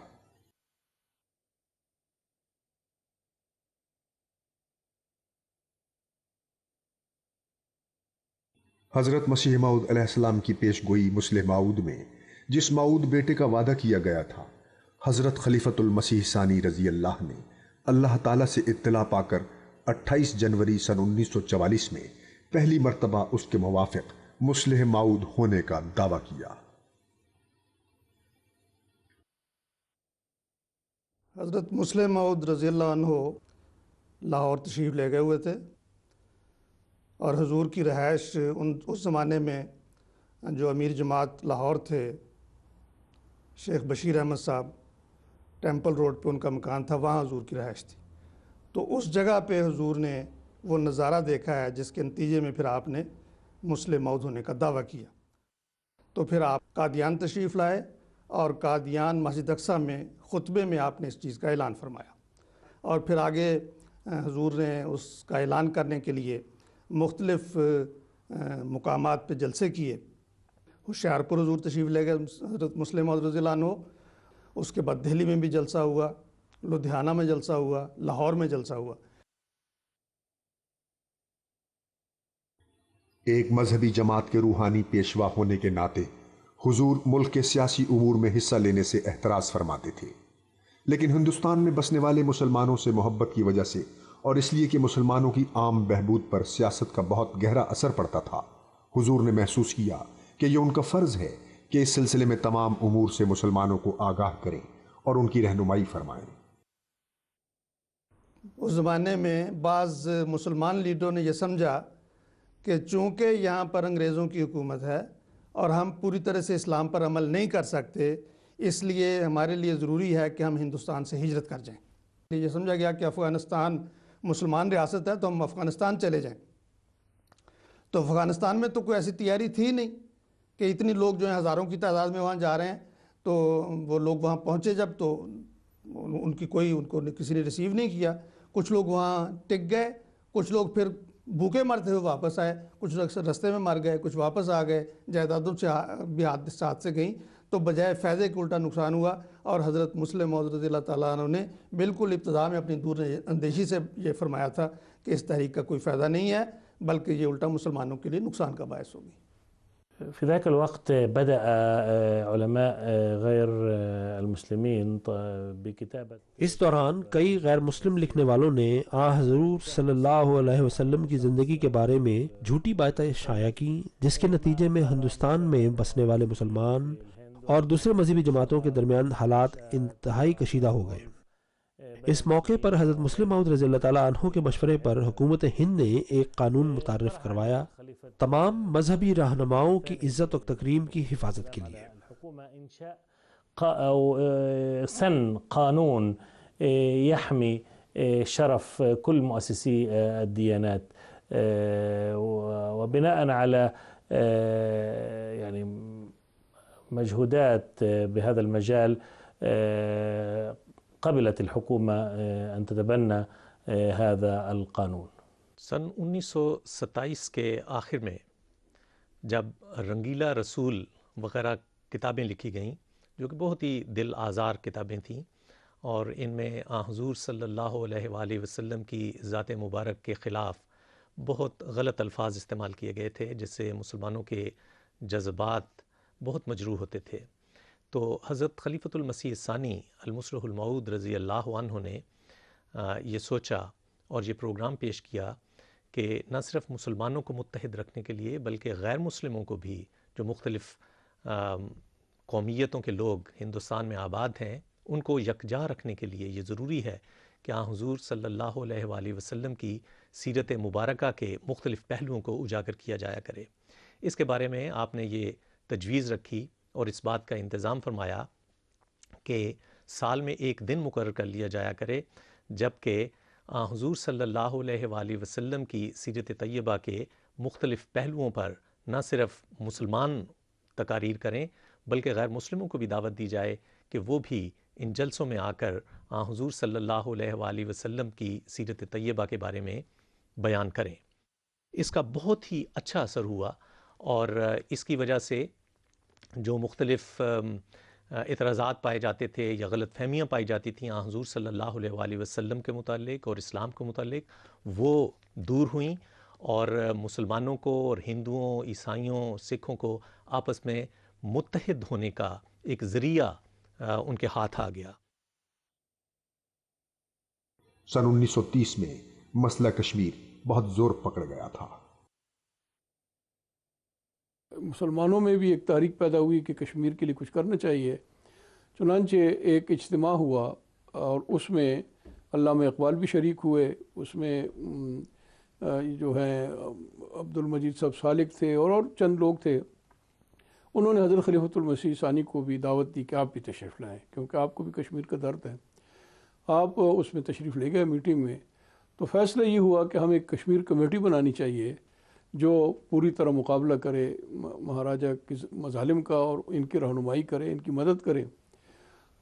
حضرت مسیح موعود علیہ السلام کی پیش گوئی مسلح موعود میں جس موعود بیٹے کا وعدہ کیا گیا تھا، حضرت خلیفۃ المسیح ثانی رضی اللہ نے اللہ تعالیٰ سے اطلاع پا کر 28 جنوری سن 1944 میں پہلی مرتبہ اس کے موافق مسلح موعود ہونے کا دعویٰ کیا۔ حضرت مسلح موعود رضی اللہ عنہ لاہور تشریف لے گئے ہوئے تھے، اور حضور کی رہائش اس زمانے میں جو امیر جماعت لاہور تھے شیخ بشیر احمد صاحب، ٹیمپل روڈ پہ ان کا مکان تھا، وہاں حضور کی رہائش تھی۔ تو اس جگہ پہ حضور نے وہ نظارہ دیکھا ہے جس کے نتیجے میں پھر آپ نے مسلح موعود ہونے کا دعویٰ کیا۔ تو پھر آپ قادیان تشریف لائے، اور قادیان مسجد اقصیٰ میں خطبے میں آپ نے اس چیز کا اعلان فرمایا، اور پھر آگے حضور نے اس کا اعلان کرنے کے لیے مختلف مقامات پہ جلسے کیے۔ ہوشیارپور حضور تشریف لے گئے حضرت مسلح موعود رضی اللہ عنہ، اس کے بعد دہلی میں بھی جلسہ ہوا، لدھیانہ میں جلسہ ہوا، لاہور میں جلسہ ہوا۔ ایک مذہبی جماعت کے روحانی پیشوا ہونے کے ناطے حضور ملک کے سیاسی امور میں حصہ لینے سے احتراز فرماتے تھے، لیکن ہندوستان میں بسنے والے مسلمانوں سے محبت کی وجہ سے اور اس لیے کہ مسلمانوں کی عام بہبود پر سیاست کا بہت گہرا اثر پڑتا تھا، حضور نے محسوس کیا کہ یہ ان کا فرض ہے کہ اس سلسلے میں تمام امور سے مسلمانوں کو آگاہ کریں اور ان کی رہنمائی فرمائیں۔ اس زمانے میں بعض مسلمان لیڈروں نے یہ سمجھا کہ چونکہ یہاں پر انگریزوں کی حکومت ہے اور ہم پوری طرح سے اسلام پر عمل نہیں کر سکتے، اس لیے ہمارے لیے ضروری ہے کہ ہم ہندوستان سے ہجرت کر جائیں۔ یہ سمجھا گیا کہ افغانستان مسلمان ریاست ہے تو ہم افغانستان چلے جائیں۔ تو افغانستان میں تو کوئی ایسی تیاری تھی نہیں کہ اتنی لوگ جو ہیں ہزاروں کی تعداد میں وہاں جا رہے ہیں، تو وہ لوگ وہاں پہنچے جب تو ان کو کسی نے ریسیو نہیں کیا۔ کچھ لوگ وہاں ٹک گئے، کچھ لوگ پھر بھوکے مرتے ہوئے واپس آئے، کچھ لوگ رستے میں مر گئے، کچھ واپس آ گئے، جائیدادوں سے بھی حادثات سے گئیں، تو بجائے فائدے کے الٹا نقصان ہوا۔ اور حضرت مسلح موعود رضی اللہ تعالیٰ عنہ نے بالکل ابتدا میں اپنی دور اندیشی سے یہ فرمایا تھا کہ اس تحریک کا کوئی فائدہ نہیں ہے، بلکہ یہ الٹا مسلمانوں کے لیے نقصان کا باعث ہوگی۔ في ذاك الوقت بدأ علماء غير المسلمين بكتابة اس دوران کئی غیر مسلم لکھنے والوں نے حضور صلی اللہ علیہ وسلم کی زندگی کے بارے میں جھوٹی باتیں شائع کی، جس کے نتیجے میں ہندوستان میں بسنے والے مسلمان اور دوسرے مذہبی جماعتوں کے درمیان حالات انتہائی کشیدہ ہو گئے۔ اس موقع پر حضرت مسلح موعود رضی اللہ تعالیٰ عنہ کے مشورے پر حکومت ہند نے ایک قانون متعارف کروایا تمام مذہبی رہنماؤں کی عزت و تکریم کی حفاظت کے لیے۔ سن قانون يحمي شرف كل مؤسسي الديانات، وبناء على يعني مجهودات بهذا المجال قبلت الحكومة أن تتبنى هذا القانون۔ سن 1927 کے آخر میں جب رنگیلا رسول وغیرہ کتابیں لکھی گئیں جو کہ بہت ہی دل آزار کتابیں تھیں، اور ان میں حضور صلی اللہ علیہ وآلہ وسلم کی ذات مبارک کے خلاف بہت غلط الفاظ استعمال کیے گئے تھے، جس سے مسلمانوں کے جذبات بہت مجروح ہوتے تھے۔ تو حضرت خلیفۃ المسیح ثانی المسلح الموعود رضی اللہ عنہ نے یہ سوچا اور یہ پروگرام پیش کیا کہ نہ صرف مسلمانوں کو متحد رکھنے کے لیے بلکہ غیر مسلموں کو بھی جو مختلف قومیتوں کے لوگ ہندوستان میں آباد ہیں ان کو یکجا رکھنے کے لیے یہ ضروری ہے کہ حضور صلی اللہ علیہ وآلہ وسلم کی سیرت مبارکہ کے مختلف پہلوؤں کو اجاگر کیا جایا کرے۔ اس کے بارے میں آپ نے یہ تجویز رکھی اور اس بات کا انتظام فرمایا کہ سال میں ایک دن مقرر کر لیا جایا کرے جبکہ حضور صلی اللہ علیہ وآلہ وسلم کی سیرت طیبہ کے مختلف پہلوؤں پر نہ صرف مسلمان تقاریر کریں بلکہ غیر مسلموں کو بھی دعوت دی جائے کہ وہ بھی ان جلسوں میں آ کر حضور صلی اللہ علیہ وآلہ وسلم کی سیرت طیبہ کے بارے میں بیان کریں۔ اس کا بہت ہی اچھا اثر ہوا اور اس کی وجہ سے جو مختلف اعتراضات پائے جاتے تھے یا غلط فہمیاں پائی جاتی تھیں حضور صلی اللہ علیہ وآلہ وسلم کے متعلق اور اسلام کے متعلق وہ دور ہوئیں اور مسلمانوں کو اور ہندوؤں، عیسائیوں، سکھوں کو آپس میں متحد ہونے کا ایک ذریعہ ان کے ہاتھ آ گیا۔ سن 1930 میں مسئلہ کشمیر بہت زور پکڑ گیا تھا۔ مسلمانوں میں بھی ایک تحریک پیدا ہوئی کہ کشمیر کے لیے کچھ کرنا چاہیے، چنانچہ ایک اجتماع ہوا اور اس میں علامہ اقبال بھی شریک ہوئے، اس میں جو ہیں عبد المجید صاحب سالک تھے اور چند لوگ تھے۔ انہوں نے حضرت خلیفۃ المسیح ثانی کو بھی دعوت دی کہ آپ بھی تشریف لائیں کیونکہ آپ کو بھی کشمیر کا درد ہے۔ آپ اس میں تشریف لے گئے میٹنگ میں، تو فیصلہ یہ ہوا کہ ہمیں ایک کشمیر کمیٹی بنانی چاہیے جو پوری طرح مقابلہ کرے مہاراجہ کے مظالم کا اور ان کی رہنمائی کرے، ان کی مدد کرے۔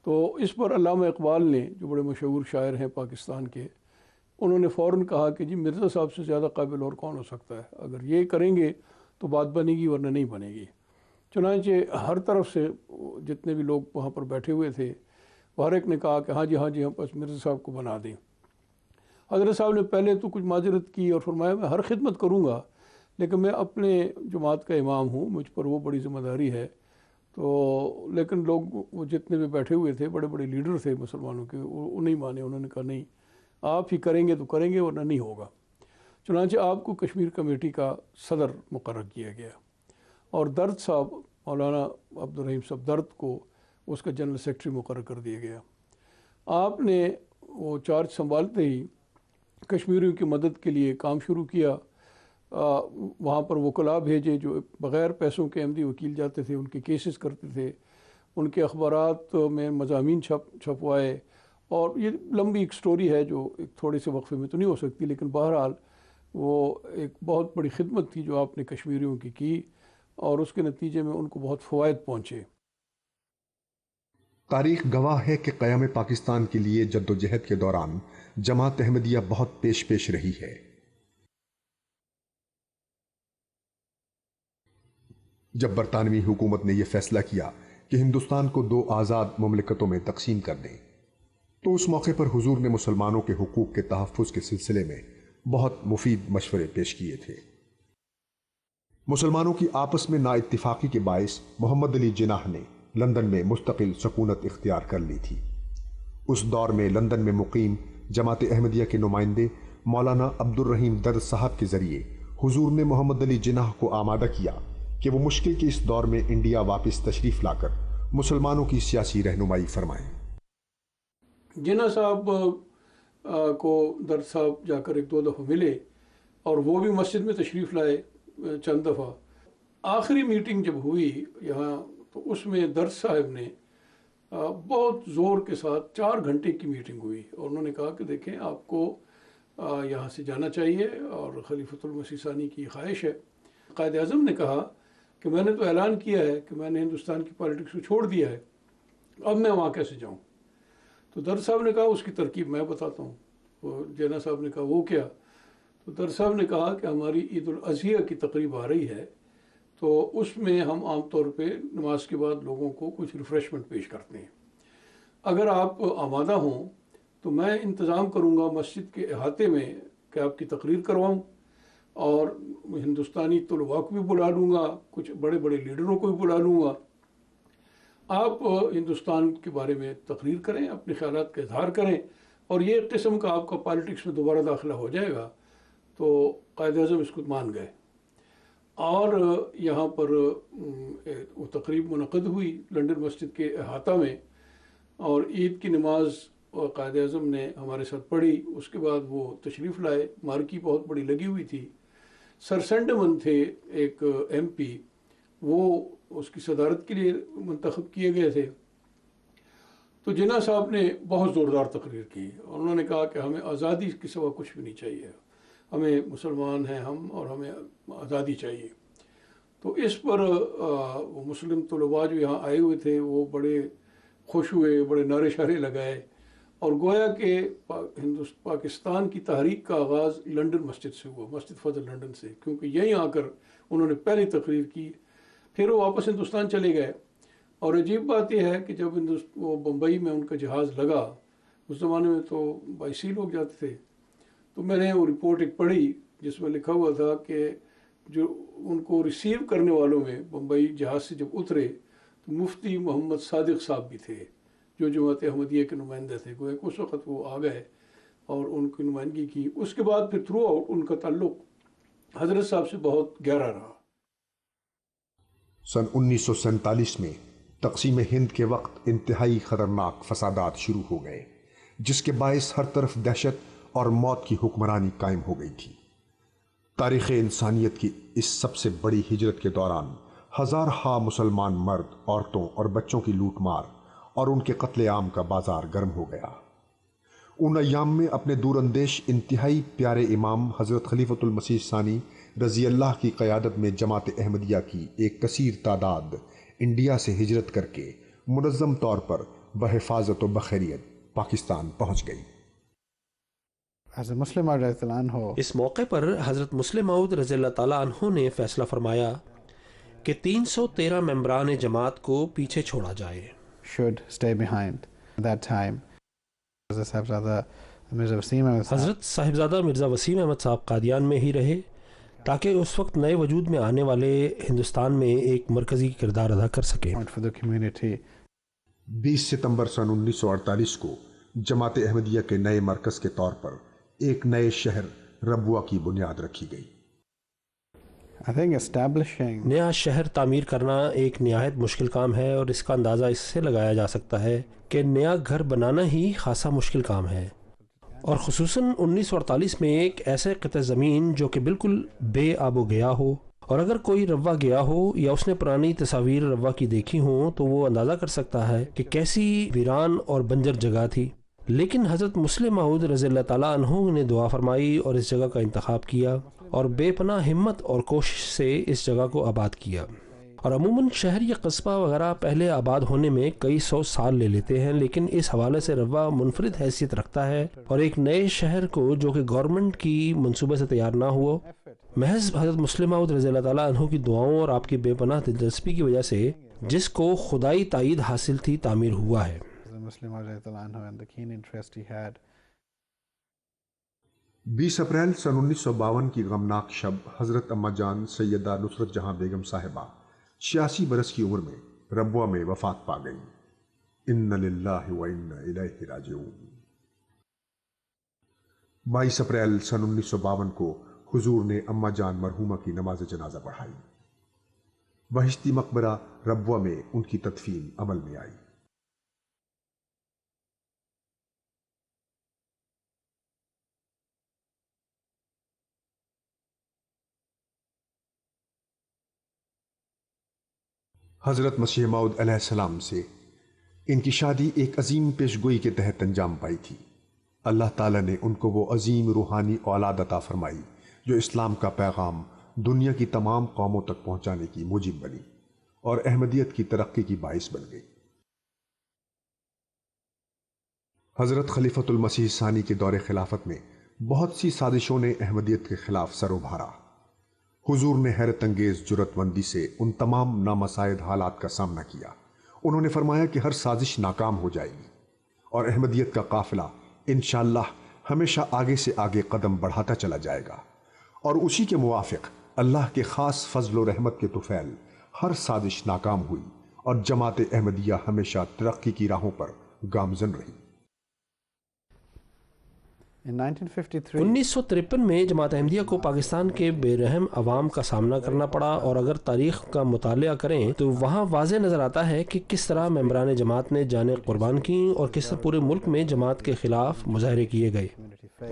تو اس پر علامہ اقبال نے، جو بڑے مشہور شاعر ہیں پاکستان کے، انہوں نے فوراً کہا کہ جی مرزا صاحب سے زیادہ قابل اور کون ہو سکتا ہے، اگر یہ کریں گے تو بات بنے گی ورنہ نہیں بنے گی۔ چنانچہ ہر طرف سے جتنے بھی لوگ وہاں پر بیٹھے ہوئے تھے وہ ہر ایک نے کہا کہ ہاں جی ہم بس مرزا صاحب کو بنا دیں۔ حضرت صاحب نے پہلے تو کچھ معذرت کی اور فرمایا میں ہر خدمت کروں گا لیکن میں اپنے جماعت کا امام ہوں، مجھ پر وہ بڑی ذمہ داری ہے۔ تو لیکن لوگ وہ جتنے بھی بیٹھے ہوئے تھے بڑے بڑے لیڈر تھے مسلمانوں کے، وہ نہیں مانے، انہوں نے کہا نہیں آپ ہی کریں گے تو کریں گے ورنہ نہیں ہوگا۔ چنانچہ آپ کو کشمیر کمیٹی کا صدر مقرر کیا گیا اور درد صاحب، مولانا عبد الرحیم صاحب درد کو اس کا جنرل سیکرٹری مقرر کر دیا گیا۔ آپ نے وہ چارج سنبھالتے ہی کشمیریوں کی مدد کے لیے کام شروع کیا۔ وہاں پر وکلاء بھیجے جو بغیر پیسوں کے احمدی وکیل جاتے تھے، ان کے کیسز کرتے تھے، ان کے اخبارات میں مضامین چھپوائے، اور یہ لمبی ایک سٹوری ہے جو ایک تھوڑے سے وقفے میں تو نہیں ہو سکتی، لیکن بہرحال وہ ایک بہت بڑی خدمت تھی جو آپ نے کشمیریوں کی اور اس کے نتیجے میں ان کو بہت فوائد پہنچے۔ تاریخ گواہ ہے کہ قیام پاکستان کے لیے جدوجہد کے دوران جماعت احمدیہ بہت پیش رہی ہے۔ جب برطانوی حکومت نے یہ فیصلہ کیا کہ ہندوستان کو 2 آزاد مملکتوں میں تقسیم کر دیں تو اس موقع پر حضور نے مسلمانوں کے حقوق کے تحفظ کے سلسلے میں بہت مفید مشورے پیش کیے تھے۔ مسلمانوں کی آپس میں نا اتفاقی کے باعث محمد علی جناح نے لندن میں مستقل سکونت اختیار کر لی تھی۔ اس دور میں لندن میں مقیم جماعت احمدیہ کے نمائندے مولانا عبد الرحیم درد صاحب کے ذریعے حضور نے محمد علی جناح کو آمادہ کیا کہ وہ مشکل کے اس دور میں انڈیا واپس تشریف لا کر مسلمانوں کی سیاسی رہنمائی فرمائیں۔ جناح صاحب کو درد صاحب جا کر 1-2 دفعہ ملے اور وہ بھی مسجد میں تشریف لائے چند دفعہ۔ آخری میٹنگ جب ہوئی یہاں تو اس میں درد صاحب نے بہت زور کے ساتھ 4 گھنٹے کی میٹنگ ہوئی اور انہوں نے کہا کہ دیکھیں آپ کو یہاں سے جانا چاہیے اور خلیفۃ المسیح ثانی کی خواہش ہے۔ قائد اعظم نے کہا کہ میں نے تو اعلان کیا ہے کہ میں نے ہندوستان کی پالیٹکس کو چھوڑ دیا ہے، اب میں وہاں کیسے جاؤں؟ تو درد صاحب نے کہا اس کی ترکیب میں بتاتا ہوں۔ جناح صاحب نے کہا وہ کیا؟ تو درد صاحب نے کہا کہ ہماری عید الاضحیٰ کی تقریب آ رہی ہے تو اس میں ہم عام طور پہ نماز کے بعد لوگوں کو کچھ ریفریشمنٹ پیش کرتے ہیں، اگر آپ آمادہ ہوں تو میں انتظام کروں گا مسجد کے احاطے میں کہ آپ کی تقریر کرواؤں اور ہندوستانی طلباء کو بھی بلا لوں گا، کچھ بڑے بڑے لیڈروں کو بھی بلا لوں گا، آپ ہندوستان کے بارے میں تقریر کریں، اپنے خیالات کا اظہار کریں اور یہ ایک قسم کا آپ کا پالیٹکس میں دوبارہ داخلہ ہو جائے گا۔ تو قائد اعظم اس کو مان گئے اور یہاں پر تقریب منعقد ہوئی لنڈن مسجد کے احاطہ میں، اور عید کی نماز قائد اعظم نے ہمارے ساتھ پڑھی. اس کے بعد وہ تشریف لائے. مارکی بہت بڑی لگی ہوئی تھی. سر سینڈمن تھے ایک MP، وہ اس کی صدارت کے لیے منتخب کیے گئے تھے. تو جناح صاحب نے بہت زوردار تقریر کی اور انہوں نے کہا کہ ہمیں آزادی کے سوا کچھ بھی نہیں چاہیے، ہمیں مسلمان ہیں ہم، اور ہمیں آزادی چاہیے. تو اس پر وہ مسلم طلباء جو یہاں آئے ہوئے تھے وہ بڑے خوش ہوئے، بڑے نعرے شعرے لگائے، اور گویا کہ پاکستان کی تحریک کا آغاز لنڈن مسجد سے ہوا، مسجد فضل لنڈن سے، کیونکہ یہیں آ کر انہوں نے پہلی تقریر کی. پھر وہ واپس ہندوستان چلے گئے. اور عجیب بات یہ ہے کہ جب وہ بمبئی میں ان کا جہاز لگا، اس زمانے میں تو 22 لوگ جاتے تھے، تو میں نے وہ رپورٹ ایک پڑھی جس میں لکھا ہوا تھا کہ جو ان کو ریسیو کرنے والوں میں بمبئی جہاز سے جب اترے تو مفتی محمد صادق صاحب بھی تھے جو جماعت احمدیہ کے نمائندے تھے. گویا کہ اس وقت وہ آ گئے اور ان کی نمائندگی کی. اس کے بعد پھر تھرو آؤٹ ان کا تعلق حضرت صاحب سے بہت گہرا رہا. سن 1947 میں تقسیم ہند کے وقت انتہائی خطرناک فسادات شروع ہو گئے، جس کے باعث ہر طرف دہشت اور موت کی حکمرانی قائم ہو گئی تھی. تاریخ انسانیت کی اس سب سے بڑی ہجرت کے دوران ہزارہا مسلمان مرد، عورتوں اور بچوں کی لوٹ مار اور ان کے قتل عام کا بازار گرم ہو گیا. ان ایام میں اپنے دور اندیش انتہائی پیارے امام حضرت خلیفۃ المسیح ثانی رضی اللہ کی قیادت میں جماعت احمدیہ کی ایک کثیر تعداد انڈیا سے ہجرت کر کے منظم طور پر بحفاظت و بخیریت پاکستان پہنچ گئی. اس موقع پر حضرت مسلم موعود رضی اللہ تعالیٰ عنہ نے فیصلہ فرمایا کہ 313 ممبران جماعت کو پیچھے چھوڑا جائے. حضرت صاحبزادہ مرزا وسیم احمد صاحب قادیان میں ہی رہے تاکہ اس وقت نئے وجود میں آنے والے ہندوستان میں ایک مرکزی کردار ادا کر سکیں. 20 ستمبر سن 1948 کو جماعت احمدیہ کے نئے مرکز کے طور پر ایک نئے شہر ربوہ کی بنیاد رکھی گئی. نیا شہر تعمیر کرنا ایک نہایت مشکل کام ہے، اور اس کا اندازہ اس سے لگایا جا سکتا ہے کہ نیا گھر بنانا ہی خاصا مشکل کام ہے، اور خصوصاً 1948 میں ایک ایسے قطع زمین جو کہ بالکل بے آب و گیا ہو، اور اگر کوئی روا گیا ہو یا اس نے پرانی تصاویر روا کی دیکھی ہوں تو وہ اندازہ کر سکتا ہے کہ کیسی ویران اور بنجر جگہ تھی. لیکن حضرت مسلم موعود رضی اللہ تعالیٰ عنہ نے دعا فرمائی اور اس جگہ کا انتخاب کیا اور بے پناہ ہمت اور کوشش سے اس جگہ کو آباد کیا. اور عموماً شہر یا قصبہ وغیرہ پہلے آباد ہونے میں کئی 100 سال لے لیتے ہیں، لیکن اس حوالے سے روا منفرد حیثیت رکھتا ہے، اور ایک نئے شہر کو جو کہ گورنمنٹ کی منصوبے سے تیار نہ ہوا، محض حضرت مسلم موعود رضی اللہ تعالیٰ عنہ کی دعاؤں اور آپ کی بے پناہ دلچسپی کی وجہ سے، جس کو خدائی تائید حاصل تھی، تعمیر ہوا ہے. 20 اپریل سن 1952 کی غمناک شب حضرت اما جان سیدہ نصرت جہاں بیگم صاحبہ 86 برس کی عمر میں ربوہ میں وفات پا گئی. ان للہ و انا الیہ راجعون. 22 اپریل سن 1952 کو حضور نے اما جان مرحومہ کی نماز جنازہ پڑھائی. بہشتی مقبرہ ربوہ میں ان کی تدفین عمل میں آئی. حضرت مسیح موعود علیہ السلام سے ان کی شادی ایک عظیم پیشگوئی کے تحت انجام پائی تھی. اللہ تعالیٰ نے ان کو وہ عظیم روحانی اولاد عطا فرمائی جو اسلام کا پیغام دنیا کی تمام قوموں تک پہنچانے کی موجب بنی اور احمدیت کی ترقی کی باعث بن گئی. حضرت خلیفۃ المسیح ثانی کے دور خلافت میں بہت سی سازشوں نے احمدیت کے خلاف سر ابھارا. حضور نے حیرت انگیز جرأت مندی سے ان تمام نامساعد حالات کا سامنا کیا. انہوں نے فرمایا کہ ہر سازش ناکام ہو جائے گی اور احمدیت کا قافلہ انشاءاللہ ہمیشہ آگے سے آگے قدم بڑھاتا چلا جائے گا، اور اسی کے موافق اللہ کے خاص فضل و رحمت کے طفیل ہر سازش ناکام ہوئی اور جماعت احمدیہ ہمیشہ ترقی کی راہوں پر گامزن رہی. In 1953, 1953 میں جماعت احمدیہ کو پاکستان کے بے رحم عوام کا سامنا کرنا پڑا، اور اگر تاریخ کا مطالعہ کریں تو وہاں واضح نظر آتا ہے کہ کس طرح ممبران جماعت نے جانیں قربان کی اور کس طرح پورے ملک میں جماعت کے خلاف مظاہرے کیے گئے۔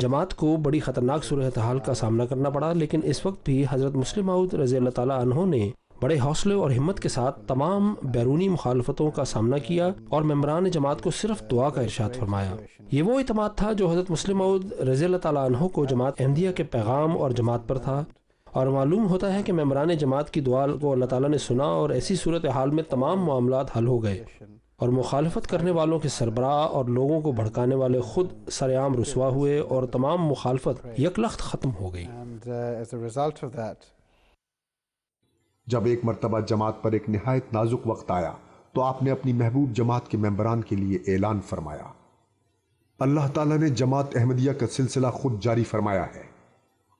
جماعت کو بڑی خطرناک صورتحال کا سامنا کرنا پڑا، لیکن اس وقت بھی حضرت مسلم موعود رضی اللہ تعالیٰ عنہ نے بڑے حوصلے اور ہمت کے ساتھ تمام بیرونی مخالفتوں کا سامنا کیا اور ممبران جماعت کو صرف دعا کا ارشاد فرمایا۔ یہ وہ اعتماد تھا جو حضرت مسلم موعود رضی اللہ تعالیٰ عنہ کو جماعت احمدیہ کے پیغام اور جماعت پر تھا، اور معلوم ہوتا ہے کہ ممبران جماعت کی دعا کو اللہ تعالیٰ نے سنا اور ایسی صورتحال میں تمام معاملات حل ہو گئے، اور مخالفت کرنے والوں کے سربراہ اور لوگوں کو بھڑکانے والے خود سرعام رسوا ہوئے اور تمام مخالفت یکلخت ختم ہو گئی۔ and as a result of that, جب ایک مرتبہ جماعت پر ایک نہایت نازک وقت آیا تو آپ نے اپنی محبوب جماعت کے ممبران کے لیے اعلان فرمایا، اللہ تعالیٰ نے جماعت احمدیہ کا سلسلہ خود جاری فرمایا ہے۔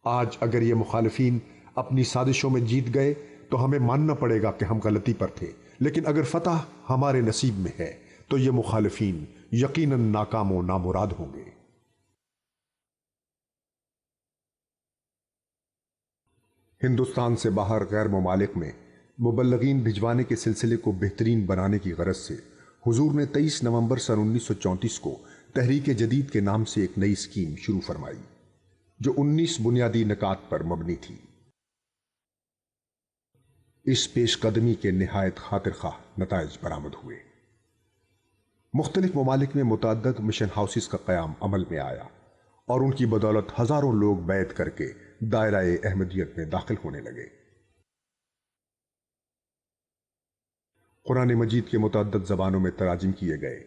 آج اگر یہ مخالفین اپنی سازشوں میں جیت گئے تو ہمیں ماننا پڑے گا کہ ہم غلطی پر تھے، لیکن اگر فتح ہمارے نصیب میں ہے تو یہ مخالفین یقیناً ناکام و نامراد ہوں گے۔ ہندوستان سے باہر غیر ممالک میں مبلغین بھجوانے کے سلسلے کو بہترین بنانے کی غرض سے حضور نے 23 نومبر سن 1934 کو تحریک جدید کے نام سے ایک نئی اسکیم شروع فرمائی جو 19 بنیادی نکات پر مبنی تھی۔ اس پیش قدمی کے نہایت خاطر خواہ نتائج برآمد ہوئے۔ مختلف ممالک میں متعدد مشن ہاؤسز کا قیام عمل میں آیا اور ان کی بدولت ہزاروں لوگ بیعت کر کے دائرہ احمدیت میں داخل ہونے لگے۔ قرآن مجید کے متعدد زبانوں میں تراجم کیے گئے۔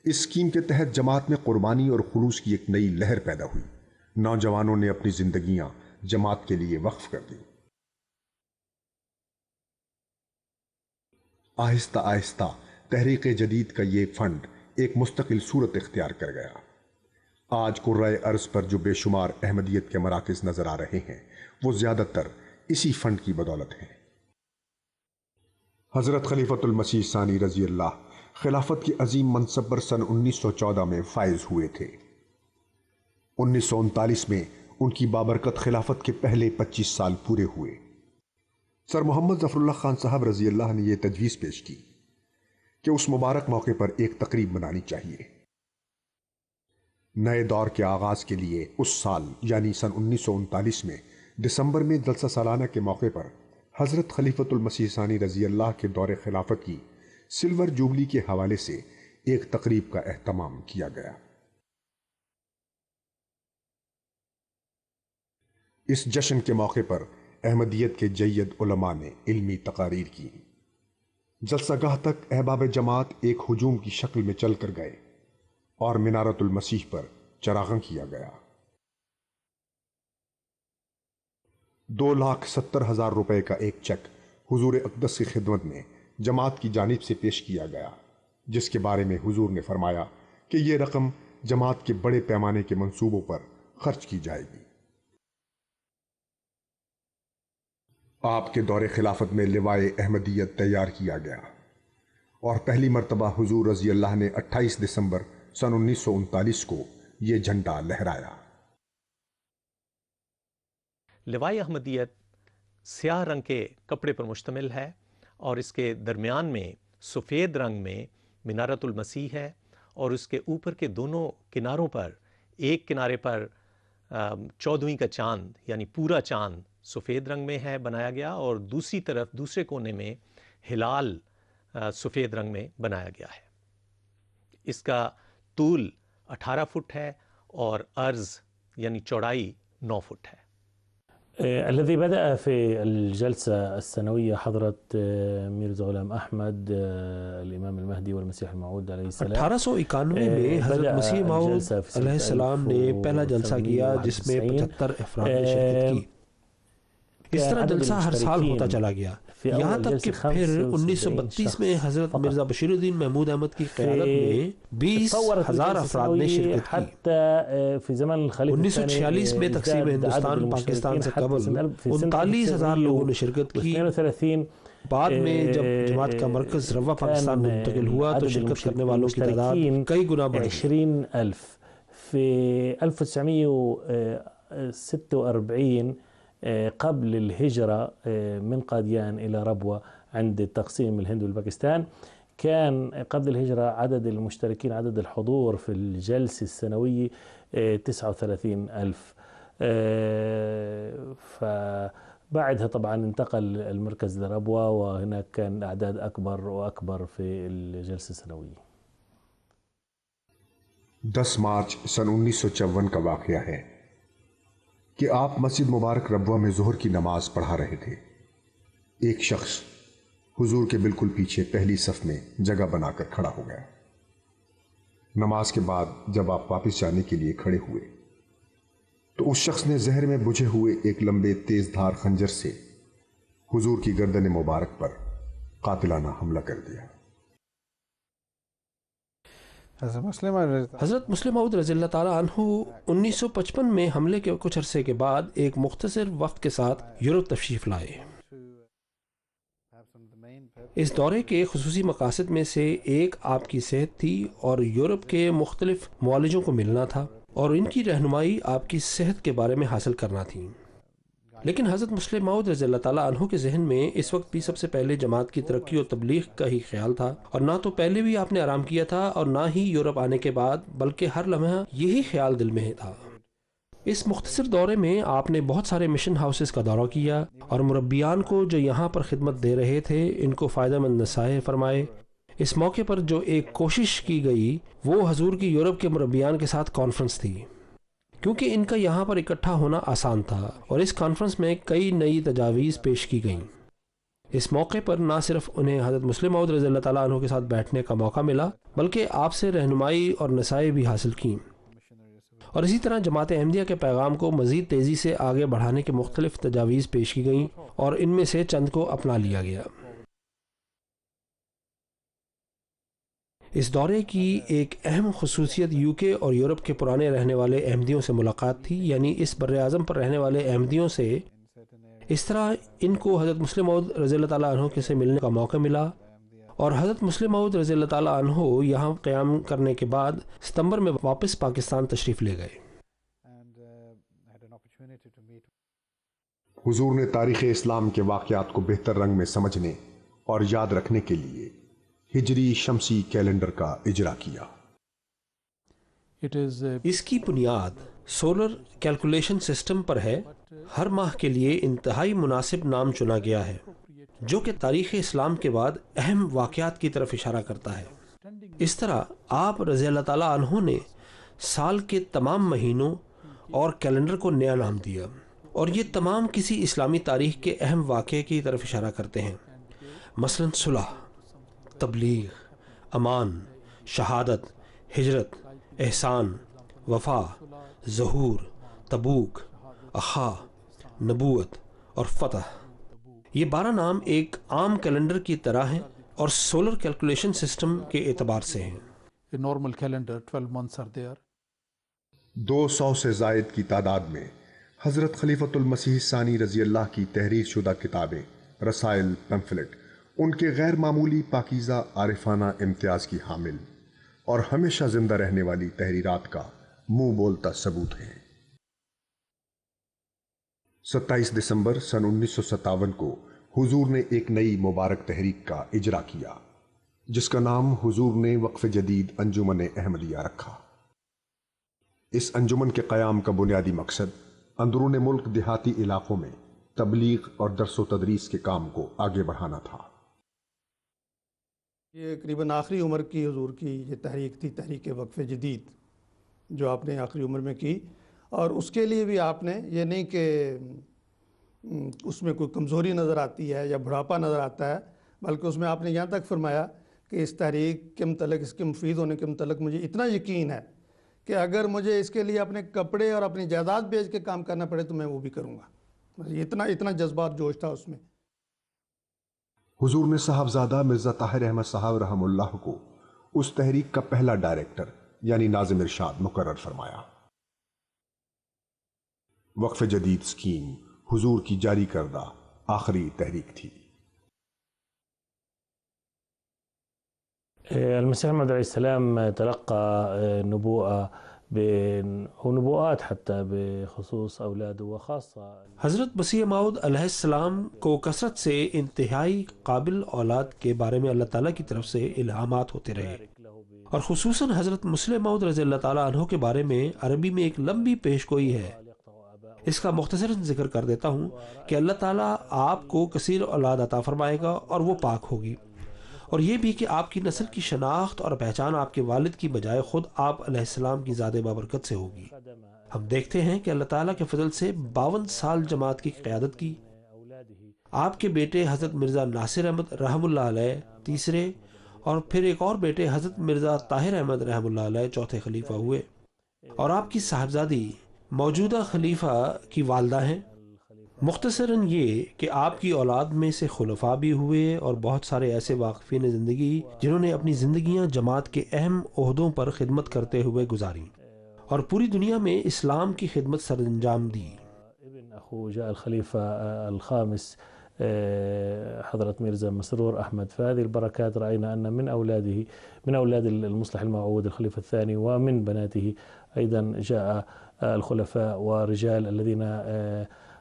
اس اسکیم کے تحت جماعت میں قربانی اور خلوص کی ایک نئی لہر پیدا ہوئی۔ نوجوانوں نے اپنی زندگیاں جماعت کے لیے وقف کر دی۔ آہستہ آہستہ تحریک جدید کا یہ فنڈ ایک مستقل صورت اختیار کر گیا۔ آج قرۂ ارض پر جو بے شمار احمدیت کے مراکز نظر آ رہے ہیں وہ زیادہ تر اسی فنڈ کی بدولت ہیں۔ حضرت خلیفۃ المسیح ثانی رضی اللہ خلافت کے عظیم منصب پر سن 1914 میں فائز ہوئے تھے۔ 1939 میں ان کی بابرکت خلافت کے پہلے 25 سال پورے ہوئے۔ سر محمد ظفر اللہ خان صاحب رضی اللہ نے یہ تجویز پیش کی کہ اس مبارک موقع پر ایک تقریب منانی چاہیے۔ نئے دور کے آغاز کے لیے اس سال یعنی سن 1939 میں دسمبر میں جلسہ سالانہ کے موقع پر حضرت خلیفۃ المسیح ثانی رضی اللہ کے دور خلافت کی سلور جوبلی کے حوالے سے ایک تقریب کا اہتمام کیا گیا۔ اس جشن کے موقع پر احمدیت کے جید علماء نے علمی تقاریر کی۔ جلسہ گاہ تک احباب جماعت ایک ہجوم کی شکل میں چل کر گئے اور منارت المسیح پر چراغاں کیا گیا۔ 2,70,000 روپے کا ایک چیک حضور اقدس کی خدمت میں جماعت کی جانب سے پیش کیا گیا، جس کے بارے میں حضور نے فرمایا کہ یہ رقم جماعت کے بڑے پیمانے کے منصوبوں پر خرچ کی جائے گی۔ آپ کے دور خلافت میں لوائے احمدیت تیار کیا گیا اور پہلی مرتبہ حضور رضی اللہ نے 28 دسمبر سن 1939 کو یہ جھنڈا لہرایا۔ لوائے احمدیت سیاہ رنگ کے کپڑے پر مشتمل ہے اور اس کے درمیان میں سفید رنگ میں منارت المسیح ہے، اور اس کے اوپر کے دونوں کناروں پر ایک کنارے پر 14ویں کا چاند یعنی پورا چاند سفید رنگ میں ہے بنایا گیا، اور دوسری طرف دوسرے کونے میں ہلال سفید رنگ میں بنایا گیا ہے۔ اس کا طول 18 فٹ ہے اور عرض یعنی چوڑائی 9 فٹ ہے۔ الذي بدأ في الجلسة السنوية حضرة ميرزا غلام أحمد الإمام المهدي والمسيح الموعود عليه السلام۔ 1891 میں حضرت مسیح موعود علیہ السلام نے پہلا جلسہ کیا جس میں 75 افراد نے شرکت کی۔ اس طرح جلسہ ہر سال ہوتا چلا گیا، یہاں تک کہ پھر 1932 میں حضرت مرزا بشیر الدین محمود احمد کی قیادت میں 20,000 افراد نے شرکت کی۔ 1946 میں تقسیم ہندوستان پاکستان سے قبل 39,000 لوگوں نے شرکت کی۔ بعد میں جب جماعت کا مرکز روا پاکستان منتقل ہوا تو شرکت کرنے والوں کی تعداد کئی گنا بڑھی. 20,000 في 1946 قبل الهجرة من قاديان إلى ربوة عند تقسيم الهند والباكستان. كان قبل الهجرة عدد المشتركين، عدد الحضور في الجلسة السنوية 39,000. فبعدها طبعا انتقل المركز لربوة، وهناك كان أعداد أكبر وأكبر في الجلسة السنوية. 10 مارچ سن 1954 کا واقعہ ہے کہ آپ مسجد مبارک ربوہ میں ظہر کی نماز پڑھا رہے تھے. ایک شخص حضور کے بالکل پیچھے پہلی صف میں جگہ بنا کر کھڑا ہو گیا. نماز کے بعد جب آپ واپس جانے کے لیے کھڑے ہوئے تو اس شخص نے زہر میں بجھے ہوئے ایک لمبے تیز دھار خنجر سے حضور کی گردن مبارک پر قاتلانہ حملہ کر دیا. حضرت مسلم موعود رضی اللہ تعالیٰ عنہ 1955 میں حملے کے کچھ عرصے کے بعد ایک مختصر وقت کے ساتھ یورپ تشریف لائے. اس دورے کے خصوصی مقاصد میں سے ایک آپ کی صحت تھی اور یورپ کے مختلف معالجوں کو ملنا تھا اور ان کی رہنمائی آپ کی صحت کے بارے میں حاصل کرنا تھی. لیکن حضرت مسلم موعود رضی اللہ تعالیٰ عنہ کے ذہن میں اس وقت بھی سب سے پہلے جماعت کی ترقی اور تبلیغ کا ہی خیال تھا، اور نہ تو پہلے بھی آپ نے آرام کیا تھا اور نہ ہی یورپ آنے کے بعد، بلکہ ہر لمحہ یہی خیال دل میں تھا. اس مختصر دورے میں آپ نے بہت سارے مشن ہاؤسز کا دورہ کیا اور مربیان کو جو یہاں پر خدمت دے رہے تھے ان کو فائدہ مند نصائح فرمائے. اس موقع پر جو ایک کوشش کی گئی وہ حضور کی یورپ کے مربیان کے ساتھ کانفرنس تھی، کیونکہ ان کا یہاں پر اکٹھا ہونا آسان تھا، اور اس کانفرنس میں کئی نئی تجاویز پیش کی گئیں. اس موقع پر نہ صرف انہیں حضرت مسلم موعود رضی اللہ تعالیٰ عنہ کے ساتھ بیٹھنے کا موقع ملا، بلکہ آپ سے رہنمائی اور نصائح بھی حاصل کیں، اور اسی طرح جماعت احمدیہ کے پیغام کو مزید تیزی سے آگے بڑھانے کے مختلف تجاویز پیش کی گئیں، اور ان میں سے چند کو اپنا لیا گیا. اس دورے کی ایک اہم خصوصیت یو کے اور یورپ کے پرانے رہنے والے احمدیوں سے ملاقات تھی، یعنی اس بر اعظم پر رہنے والے احمدیوں سے. اس طرح ان کو حضرت مسلم موعود رضی اللہ تعالیٰ عنہ کے سے ملنے کا موقع ملا، اور حضرت مسلم موعود رضی اللہ تعالیٰ عنہ یہاں قیام کرنے کے بعد ستمبر میں واپس پاکستان تشریف لے گئے. حضور نے تاریخ اسلام کے واقعات کو بہتر رنگ میں سمجھنے اور یاد رکھنے کے لیے ہجری شمسی کیلنڈر کا اجرا کیا. اس کی بنیاد سولر کیلکولیشن سسٹم پر ہے. ہر ماہ کے لیے انتہائی مناسب نام چنا گیا ہے جو کہ تاریخ اسلام کے بعد اہم واقعات کی طرف اشارہ کرتا ہے. اس طرح آپ رضی اللہ تعالیٰ عنہ نے سال کے تمام مہینوں اور کیلنڈر کو نیا نام دیا، اور یہ تمام کسی اسلامی تاریخ کے اہم واقعے کی طرف اشارہ کرتے ہیں، مثلا صلح، تبلیغ، امان، شہادت، ہجرت، احسان، وفا، ظہور، تبوک، اخا، نبوت اور فتح. یہ 12 نام ایک عام کیلنڈر کی طرح ہیں اور سولر کیلکولیشن سسٹم کے اعتبار سے ہیں. Normal calendar 12 months are there. 200 سے زائد کی تعداد میں حضرت خلیفۃ المسیح ثانی رضی اللہ کی تحریر شدہ کتابیں، رسائل، پمفلٹ ان کے غیر معمولی پاکیزہ عارفانہ امتیاز کی حامل اور ہمیشہ زندہ رہنے والی تحریرات کا منہ بولتا ثبوت ہیں. 27 دسمبر سن 1957 کو حضور نے ایک نئی مبارک تحریک کا اجرا کیا جس کا نام حضور نے وقف جدید انجمن احمدیہ رکھا. اس انجمن کے قیام کا بنیادی مقصد اندرون ملک دیہاتی علاقوں میں تبلیغ اور درس و تدریس کے کام کو آگے بڑھانا تھا. یہ قریباً آخری عمر کی حضور کی یہ تحریک تھی، تحریک وقف جدید، جو آپ نے آخری عمر میں کی، اور اس کے لیے بھی آپ نے یہ نہیں کہ اس میں کوئی کمزوری نظر آتی ہے یا بڑھاپا نظر آتا ہے، بلکہ اس میں آپ نے یہاں تک فرمایا کہ اس تحریک کے متعلق، اس کے مفید ہونے کے متعلق مجھے اتنا یقین ہے کہ اگر مجھے اس کے لیے اپنے کپڑے اور اپنی جائیداد بیچ کے کام کرنا پڑے تو میں وہ بھی کروں گا. اتنا جذبات جوش تھا اس میں. حضور نے صاحبزادہ مرزا طاہر احمد صاحب رحم اللہ کو اس تحریک کا پہلا ڈائریکٹر یعنی ناظم ارشاد مقرر فرمایا. وقف جدید سکیم حضور کی جاری کردہ آخری تحریک تھی. المسيح محمد عليه السلام تلقى نبوءة ونبوءات حتى بخصوص أولاده وخاصة حضرت مسیح موعود علیہ السلام کو کثرت سے انتہائی قابل اولاد کے بارے میں اللہ تعالیٰ کی طرف سے الہامات ہوتے رہے، اور خصوصاً حضرت مسیح موعود رضی اللہ تعالیٰ عنہ کے بارے میں عربی میں ایک لمبی پیش گوئی ہے۔ اس کا مختصراً ذکر کر دیتا ہوں کہ اللہ تعالیٰ آپ کو کثیر اولاد عطا فرمائے گا اور وہ پاک ہوگی، اور یہ بھی کہ آپ کی نسل کی شناخت اور پہچان آپ کے والد کی بجائے خود آپ علیہ السلام کی ذات بابرکت سے ہوگی۔ ہم دیکھتے ہیں کہ اللہ تعالیٰ کے فضل سے 52 سال جماعت کی قیادت کی۔ آپ کے بیٹے حضرت مرزا ناصر احمد رحم اللہ علیہ تیسرے، اور پھر ایک اور بیٹے حضرت مرزا طاہر احمد رحم اللہ علیہ چوتھے خلیفہ ہوئے، اور آپ کی صاحبزادی موجودہ خلیفہ کی والدہ ہیں۔ مختصراً یہ کہ آپ کی اولاد میں سے خلفاء بھی ہوئے اور بہت سارے ایسے واقفین زندگی جنہوں نے اپنی زندگیاں جماعت کے اہم عہدوں پر خدمت کرتے ہوئے گزاریں اور پوری دنیا میں اسلام کی خدمت سر انجام دی۔ ابن أخوه جاء الخليفة الخامس حضرت مرزا مسرور أحمد، فهذه البركات رأينا أن من أولاد المصلح الموعود الخليفة الثاني ومن بناته أيضا جاء الخلفاء ورجال الذين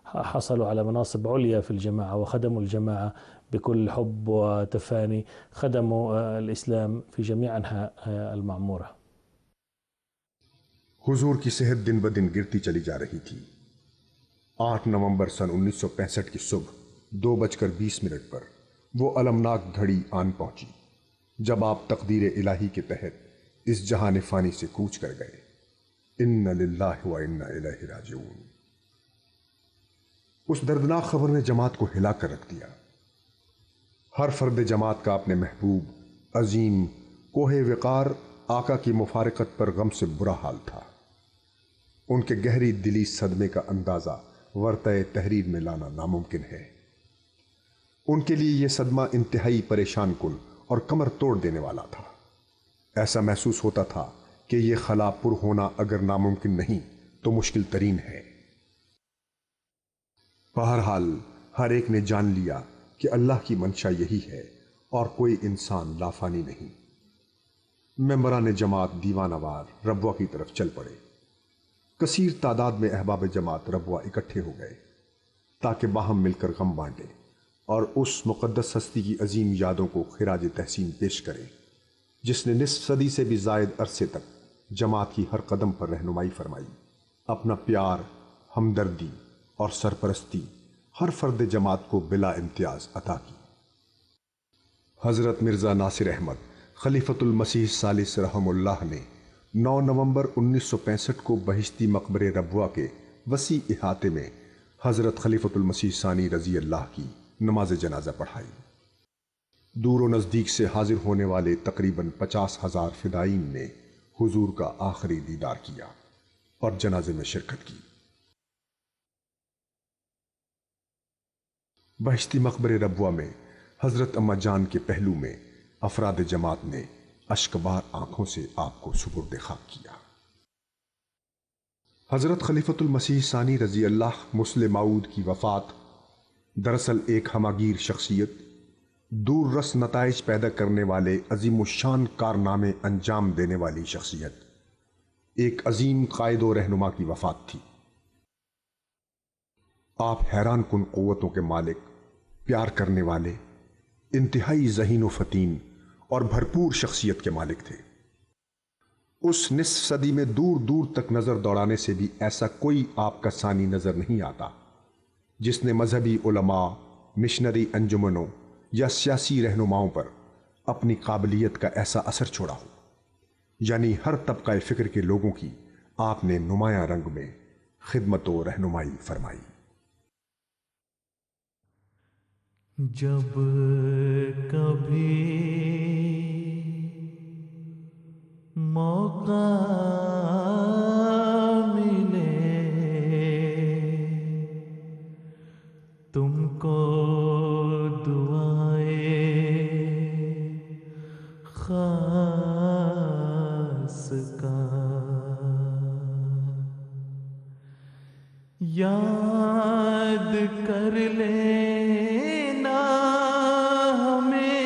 حصلوا على مناصب عليا في الجماعة وخدموا الجماعة بكل حب وتفاني، خدموا الإسلام في جميع أنحاء المعمورة۔ حضور کی صحت دن بدن گرتی چلی جا رہی تھی۔ 8 نومبر سن 1965 کی صبح 2:20 پر وہ المناک گھڑی آن پہنچی جب آپ تقدیر الہی کے تحت اس جہان فانی سے کوچ کر گئے۔ ان للہ و انا الیہ راجعون۔ اس دردناک خبر نے جماعت کو ہلا کر رکھ دیا۔ ہر فرد جماعت کا اپنے محبوب عظیم کوہ وقار آقا کی مفارقت پر غم سے برا حال تھا۔ ان کے گہری دلی صدمے کا اندازہ ورطۂ تحریر میں لانا ناممکن ہے۔ ان کے لیے یہ صدمہ انتہائی پریشان کن اور کمر توڑ دینے والا تھا۔ ایسا محسوس ہوتا تھا کہ یہ خلا پر ہونا اگر ناممکن نہیں تو مشکل ترین ہے۔ بہرحال ہر ایک نے جان لیا کہ اللہ کی منشا یہی ہے اور کوئی انسان لافانی نہیں۔ ممبران جماعت دیوانہ وار ربوہ کی طرف چل پڑے۔ کثیر تعداد میں احباب جماعت ربوہ اکٹھے ہو گئے تاکہ باہم مل کر غم بانٹیں اور اس مقدس ہستی کی عظیم یادوں کو خراج تحسین پیش کریں جس نے نصف صدی سے بھی زائد عرصے تک جماعت کی ہر قدم پر رہنمائی فرمائی، اپنا پیار، ہمدردی اور سرپرستی ہر فرد جماعت کو بلا امتیاز عطا کی۔ حضرت مرزا ناصر احمد خلیفۃ المسیح الثالث رحم اللہ نے 9 نومبر 1965 کو بہشتی مقبرے ربوہ کے وسیع احاطے میں حضرت خلیفۃ المسیح ثانی رضی اللہ کی نماز جنازہ پڑھائی۔ دور و نزدیک سے حاضر ہونے والے تقریباً 50,000 فدائین نے حضور کا آخری دیدار کیا اور جنازے میں شرکت کی۔ بہشتی مقبرے ربوہ میں حضرت اما جان کے پہلو میں افراد جماعت نے اشکبار آنکھوں سے آپ کو سپرد خاک کیا۔ حضرت خلیفۃ المسیح ثانی رضی اللہ مسلم موعود کی وفات دراصل ایک ہماگیر شخصیت، دور رس نتائج پیدا کرنے والے عظیم الشان کارنامے انجام دینے والی شخصیت، ایک عظیم قائد و رہنما کی وفات تھی۔ آپ حیران کن قوتوں کے مالک، پیار کرنے والے، انتہائی ذہین و فتین اور بھرپور شخصیت کے مالک تھے۔ اس نصف صدی میں دور دور تک نظر دوڑانے سے بھی ایسا کوئی آپ کا ثانی نظر نہیں آتا جس نے مذہبی علماء، مشنری انجمنوں یا سیاسی رہنماؤں پر اپنی قابلیت کا ایسا اثر چھوڑا ہو۔ یعنی ہر طبقہ فکر کے لوگوں کی آپ نے نمایاں رنگ میں خدمت و رہنمائی فرمائی۔ جب کبھی موقع ملے تم کو دعائیں خاص کا یاد کر لینا ہمیں